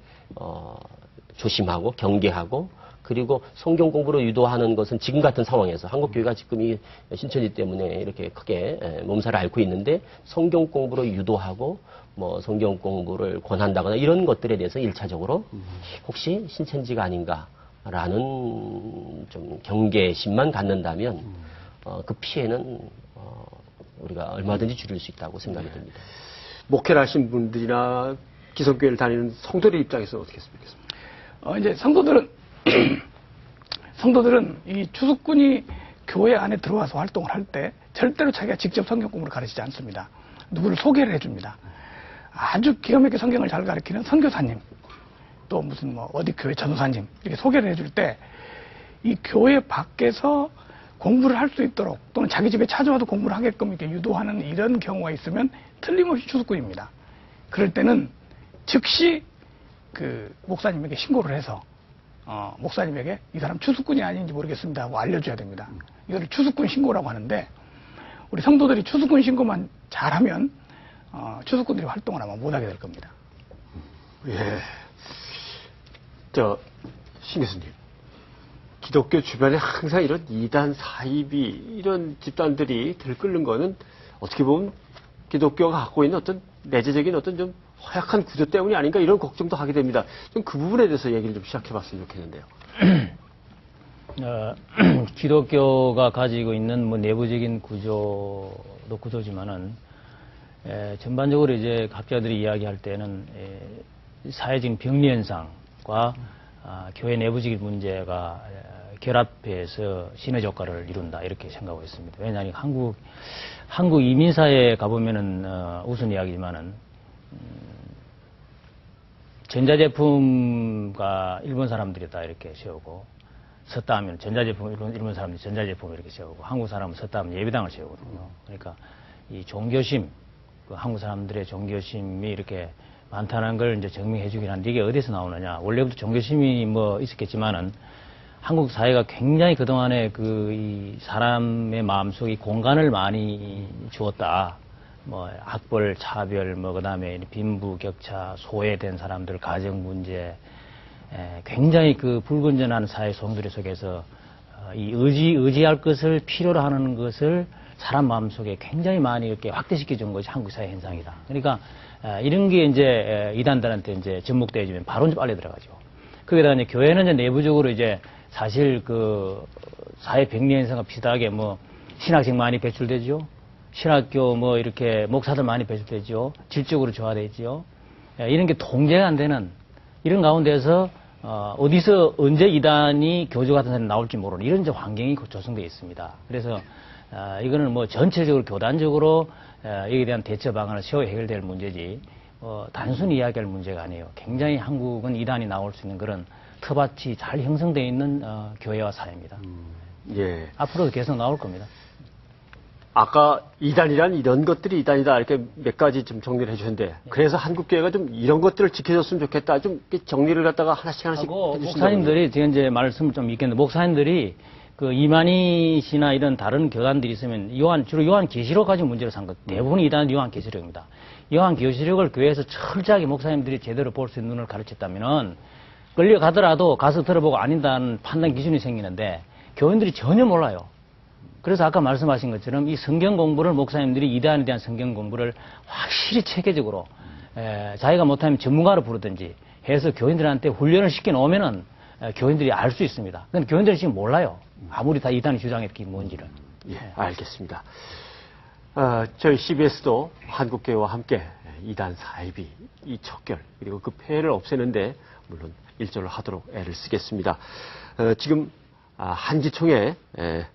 조심하고 경계하고 그리고 성경 공부로 유도하는 것은 지금 같은 상황에서 한국교회가 지금 이 신천지 때문에 이렇게 크게 몸살을 앓고 있는데 성경 공부로 유도하고 뭐 성경 공부를 권한다거나 이런 것들에 대해서 1차적으로 혹시 신천지가 아닌가라는 좀 경계심만 갖는다면 그 피해는 우리가 얼마든지 줄일 수 있다고 생각이 듭니다. 목회를 하신 분들이나 기성교회를 다니는 성도들 입장에서 어떻게 생각하십니까? 이제 성도들은 이 추수꾼이 교회 안에 들어와서 활동을 할 때 절대로 자기가 직접 성경 공부를 가르치지 않습니다. 누구를 소개를 해줍니다. 아주 기가 막히게 성경을 잘 가르치는 선교사님, 또 무슨 뭐 어디 교회 전도사님 이렇게 소개를 해줄 때 이 교회 밖에서 공부를 할 수 있도록 또는 자기 집에 찾아와도 공부를 하게끔 이렇게 유도하는 이런 경우가 있으면 틀림없이 추수꾼입니다. 그럴 때는 즉시 그 목사님에게 신고를 해서 목사님에게 이 사람 추수꾼이 아닌지 모르겠습니다 하고 알려줘야 됩니다. 이거를 추수꾼 신고라고 하는데 우리 성도들이 추수꾼 신고만 잘하면 추수꾼들이 활동을 아마 못하게 될 겁니다. 예. 신 교수님. 기독교 주변에 항상 이런 이단, 사이비, 이런 집단들이 들끓는 거는 어떻게 보면 기독교가 갖고 있는 어떤 내재적인 어떤 좀 허약한 구조 때문이 아닌가 이런 걱정도 하게 됩니다. 좀 그 부분에 대해서 얘기를 좀 시작해 봤으면 좋겠는데요. 기독교가 가지고 있는 뭐 내부적인 구조도 구조지만은 전반적으로 이제 학자들이 이야기할 때는 사회적인 병리 현상과 교회 내부적인 문제가 결합해서 신의 효과를 이룬다 이렇게 생각하고 있습니다. 왜냐하면 한국 이민사회에 가보면은 우선 이야기지만은 전자제품과 일본 사람들이 다 이렇게 세우고 섰다 하면 전자제품 일본 사람들이 전자제품을 이렇게 세우고 한국 사람은 섰다 하면 예배당을 세우거든요. 그러니까 이 종교심, 그 한국 사람들의 종교심이 이렇게 많다는 걸 이제 증명해 주긴 하는데 이게 어디서 나오느냐. 원래부터 종교심이 뭐 있었겠지만은 한국 사회가 굉장히 그동안에 이 사람의 마음속에 공간을 많이 주었다. 뭐 학벌, 차별, 뭐 그다음에 빈부격차, 소외된 사람들, 가정 문제, 굉장히 그 불건전한 사회 송두리 속에서 이 의지할 것을 필요로 하는 것을 사람 마음속에 굉장히 많이 이렇게 확대시켜 준 것이 한국 사회 현상이다. 그러니까 이런 게 이제 이단들한테 이제 접목되어지면 바로 이제 빨려 들어가죠. 거기다가 이제 교회는 이제 내부적으로 이제 사실 그 사회 병리 현상과 비슷하게 뭐 신학생 많이 배출되죠. 신학교 뭐 이렇게 목사들 많이 배출되죠. 질적으로 조화되죠. 이런 게 통제가 안 되는 이런 가운데서 어디서 언제 이단이 교주 같은 사람이 나올지 모르는 이런 이제 환경이 조성되어 있습니다. 그래서 이거는 뭐 전체적으로 교단적으로 여기에 대한 대처 방안을 세워 해결될 문제지 단순히 이야기할 문제가 아니에요. 굉장히 한국은 이단이 나올 수 있는 그런 터밭이 잘 형성되어 있는 교회와 사회입니다. 예. 앞으로도 계속 나올 겁니다. 아까 이단이란 이런 것들이 이단이다 이렇게 몇 가지 좀 정리를 해주셨는데 그래서 한국교회가 좀 이런 것들을 지켜줬으면 좋겠다 좀 이렇게 정리를 갖다가 하나씩 하고 해주신다고. 목사님들이 지금 이제 말씀을 좀 있겠는데 목사님들이 그 이만희 씨나 이런 다른 교단들이 있으면 주로 요한 계시록 가지고 문제를 삼거 대부분 이단은 요한 계시록입니다. 요한 계시록을 교회에서 철저하게 목사님들이 제대로 볼 수 있는 눈을 가르쳤다면은 끌려가더라도 가서 들어보고 아닌다는 판단 기준이 생기는데 교인들이 전혀 몰라요. 그래서 아까 말씀하신 것처럼 이 성경 공부를 목사님들이 이단에 대한 성경 공부를 확실히 체계적으로 자기가 못하면 전문가로 부르든지 해서 교인들한테 훈련을 시켜 놓으면은 교인들이 알 수 있습니다. 근데 교인들이 지금 몰라요. 아무리 다 이단이 주장했기 뭔지를. 예, 알겠습니다. 저희 CBS도 한국교회와 함께 이단 사이비, 이 척결, 그리고 그 폐해를 없애는데 물론 일조를 하도록 애를 쓰겠습니다. 지금 한지총회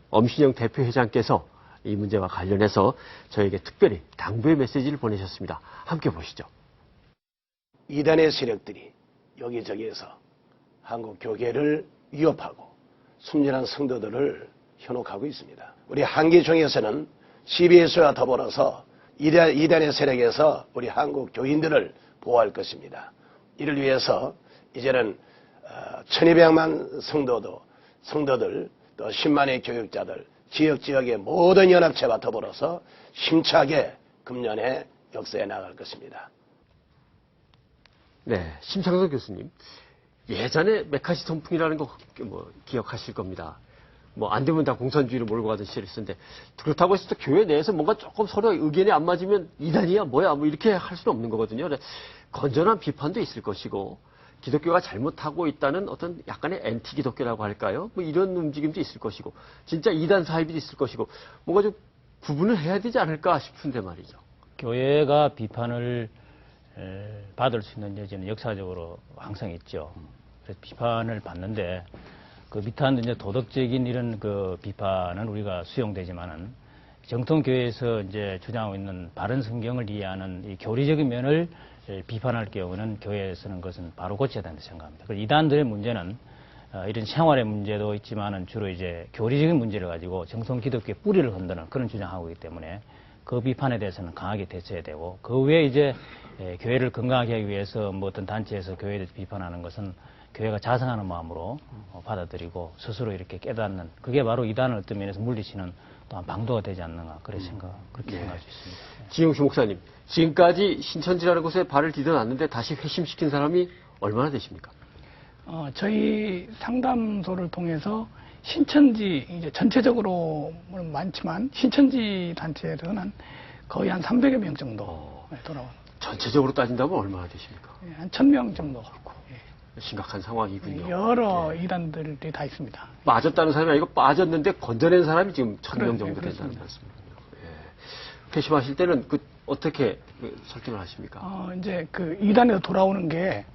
엄신영 대표회장께서 이 문제와 관련해서 저에게 특별히 당부의 메시지를 보내셨습니다. 함께 보시죠. 이단의 세력들이 여기저기에서 한국 교계를 위협하고 순진한 성도들을 현혹하고 있습니다. 우리 한기총에서는 CBS와 더불어서 이단의 세력에서 우리 한국 교인들을 보호할 것입니다. 이를 위해서 이제는 1200만 성도들 또 10만의 교육자들 지역의 모든 연합체와 더불어서 심차게 금년에 역사에 나갈 것입니다. 네, 심창석 교수님. 예전에 메카시 선풍이라는 거 기억하실 겁니다. 안 되면 다 공산주의로 몰고 가던 시절이 있었는데 그렇다고 해서 또 교회 내에서 뭔가 조금 서로 의견이 안 맞으면 이단이야 뭐야 이렇게 할 수는 없는 거거든요. 건전한 비판도 있을 것이고 기독교가 잘못하고 있다는 어떤 약간의 엔티 기독교라고 할까요? 이런 움직임도 있을 것이고 진짜 이단 사이비도 있을 것이고 뭔가 좀 구분을 해야 되지 않을까 싶은데 말이죠. 교회가 비판을 받을 수 있는 여지는 역사적으로 항상 있죠. 그래서 비판을 받는데 그 비판도 이제 도덕적인 이런 그 비판은 우리가 수용되지만은 정통 교회에서 이제 주장하고 있는 바른 성경을 이해하는 이 교리적인 면을 비판할 경우는 교회에서는 그것은 바로 고쳐야 된다고 생각합니다. 그리고 이단들의 문제는 이런 생활의 문제도 있지만은 주로 이제 교리적인 문제를 가지고 정통 기독교의 뿌리를 흔드는 그런 주장하고 있기 때문에 그 비판에 대해서는 강하게 대처해야 되고 그 외에 이제 교회를 건강하게 하기 위해서 어떤 단체에서 교회에 대해서 비판하는 것은 교회가 자성하는 마음으로 받아들이고 스스로 이렇게 깨닫는 그게 바로 이단을 어떤 면에서 물리치는 또한 방도가 되지 않는가 그렇게 생각할 수 있습니다. 지용수 목사님, 지금까지 신천지라는 곳에 발을 디뎌놨는데 다시 회심시킨 사람이 얼마나 되십니까? 저희 상담소를 통해서 신천지 이제 전체적으로 많지만 신천지 단체에서는 거의 한 300여 명 정도 돌아온. 전체적으로 따진다면 얼마나 되십니까? 한 1000명 정도. 심각한 상황이군요. 여러 이단들이 다 있습니다. 빠졌다는 사람이 아니고 빠졌는데 건져낸 사람이 지금 1000명 정도 된다는 말씀이군요. 회심하실 때는 어떻게 설득을 하십니까? 이제 그 이단에서 돌아오는 게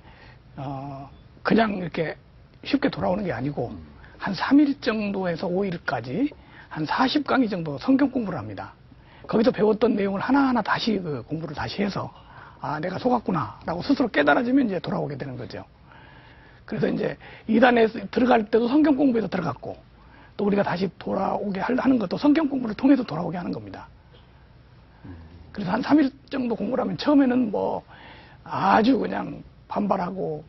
그냥 이렇게 쉽게 돌아오는 게 아니고 한 3일 정도에서 5일까지 한 40강의 정도 성경 공부를 합니다. 거기서 배웠던 내용을 하나하나 다시 공부를 다시 해서 내가 속았구나라고 스스로 깨달아지면 이제 돌아오게 되는 거죠. 그래서 이제 이단에 들어갈 때도 성경 공부에서 들어갔고 또 우리가 다시 돌아오게 하는 것도 성경 공부를 통해서 돌아오게 하는 겁니다. 그래서 한 3일 정도 공부를 하면 처음에는 아주 그냥 반발하고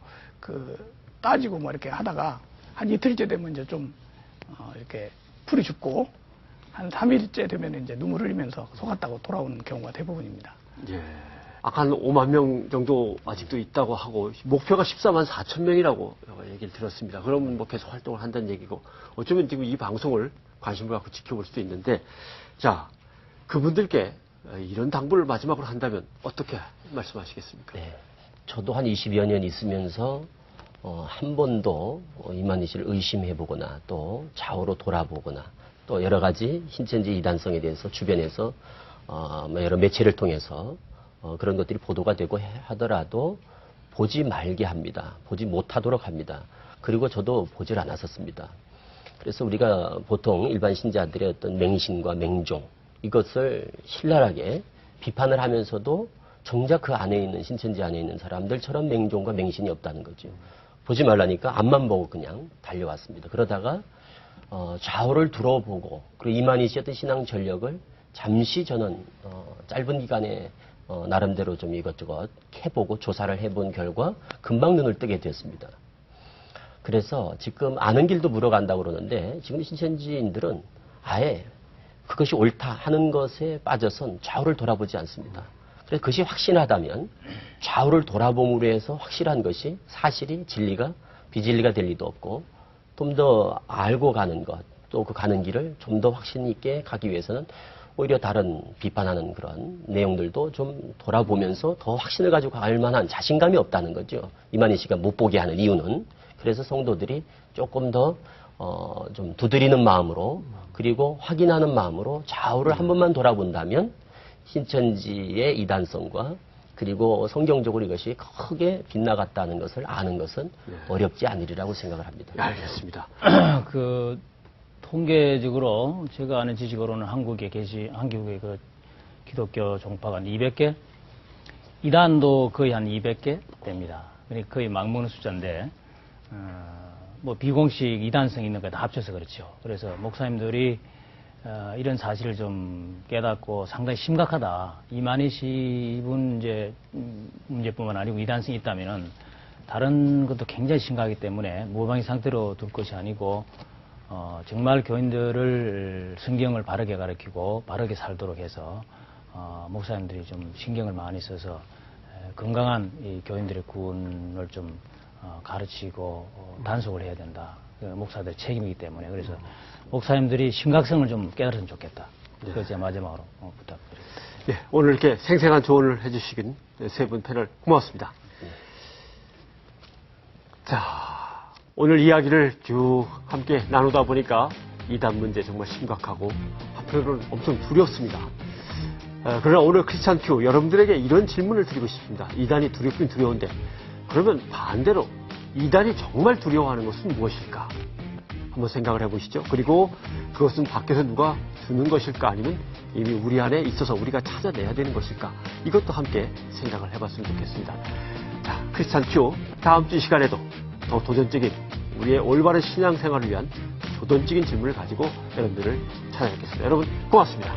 따지고 이렇게 하다가 한 이틀째 되면 이제 좀 이렇게 풀이 죽고 한 3일째 되면 이제 눈물 흘리면서 속았다고 돌아오는 경우가 대부분입니다. 예. 아까 한 5만 명 정도 아직도 있다고 하고 목표가 14만 4천 명이라고 얘기를 들었습니다. 그러면 계속 활동을 한다는 얘기고 어쩌면 지금 이 방송을 관심을 갖고 지켜볼 수도 있는데 자 그분들께 이런 당부를 마지막으로 한다면 어떻게 말씀하시겠습니까? 네. 저도 한 20여 년 있으면서 한 번도 이만희 씨를 의심해보거나 또 좌우로 돌아보거나 또 여러 가지 신천지 이단성에 대해서 주변에서 여러 매체를 통해서 그런 것들이 보도가 되고 하더라도 보지 말게 합니다. 보지 못하도록 합니다. 그리고 저도 보질 않았었습니다. 그래서 우리가 보통 일반 신자들의 어떤 맹신과 맹종 이것을 신랄하게 비판을 하면서도 정작 그 안에 있는 신천지 안에 있는 사람들처럼 맹종과 맹신이 없다는 거죠. 보지 말라니까 앞만 보고 그냥 달려왔습니다. 그러다가 좌우를 둘러보고 그리고 이만희 씨의 어떤 신앙 전력을 잠시 저는 짧은 기간에 나름대로 좀 이것저것 해보고 조사를 해본 결과 금방 눈을 뜨게 되었습니다. 그래서 지금 아는 길도 물어간다고 그러는데 지금 신천지인들은 아예 그것이 옳다 하는 것에 빠져선 좌우를 돌아보지 않습니다. 그래서 그것이 확신하다면 좌우를 돌아봄으로 해서 확실한 것이 사실이 진리가 비진리가 될 리도 없고 좀 더 알고 가는 것, 또 그 가는 길을 좀 더 확신 있게 가기 위해서는 오히려 다른 비판하는 그런 내용들도 좀 돌아보면서 더 확신을 가지고 갈 만한 자신감이 없다는 거죠. 이만희 씨가 못 보게 하는 이유는. 그래서 성도들이 조금 더 좀 두드리는 마음으로 그리고 확인하는 마음으로 좌우를 한 번만 돌아본다면 신천지의 이단성과 그리고 성경적으로 이것이 크게 빗나갔다는 것을 아는 것은 어렵지 않으리라고 생각을 합니다. 알겠습니다. 그 통계적으로 제가 아는 지식으로는 한국의 그 기독교 종파가 한 200개, 이단도 거의 한 200개 됩니다. 그러니까 거의 막먹는 숫자인데 뭐 비공식 이단성 있는 거 다 합쳐서 그렇죠. 그래서 목사님들이 이런 사실을 좀 깨닫고 상당히 심각하다. 이만희 씨 이분 이제 문제뿐만 아니고 이단성이 있다면은 다른 것도 굉장히 심각하기 때문에 무방비 상태로 둘 것이 아니고 정말 교인들을 성경을 바르게 가르치고 바르게 살도록 해서 목사님들이 좀 신경을 많이 써서 건강한 이 교인들의 구원을 좀 가르치고 단속을 해야 된다. 목사들의 책임이기 때문에 그래서 목사님들이 심각성을 좀 깨달으면 좋겠다. 그래서 제가 마지막으로 부탁드립니다. 예, 오늘 이렇게 생생한 조언을 해주시긴 세 분 패널 고맙습니다. 자, 오늘 이야기를 쭉 함께 나누다 보니까 이단 문제 정말 심각하고 한편으로는 엄청 두렵습니다. 그러나 오늘 크리스찬 큐 여러분들에게 이런 질문을 드리고 싶습니다. 이단이 두렵긴 두려운데 그러면 반대로 이단이 정말 두려워하는 것은 무엇일까? 한번 생각을 해보시죠. 그리고 그것은 밖에서 누가 주는 것일까? 아니면 이미 우리 안에 있어서 우리가 찾아내야 되는 것일까? 이것도 함께 생각을 해봤으면 좋겠습니다. 자, 크리스찬 큐 다음 주 시간에도 더 도전적인 우리의 올바른 신앙생활을 위한 도전적인 질문을 가지고 여러분들을 찾아뵙겠습니다. 여러분 고맙습니다.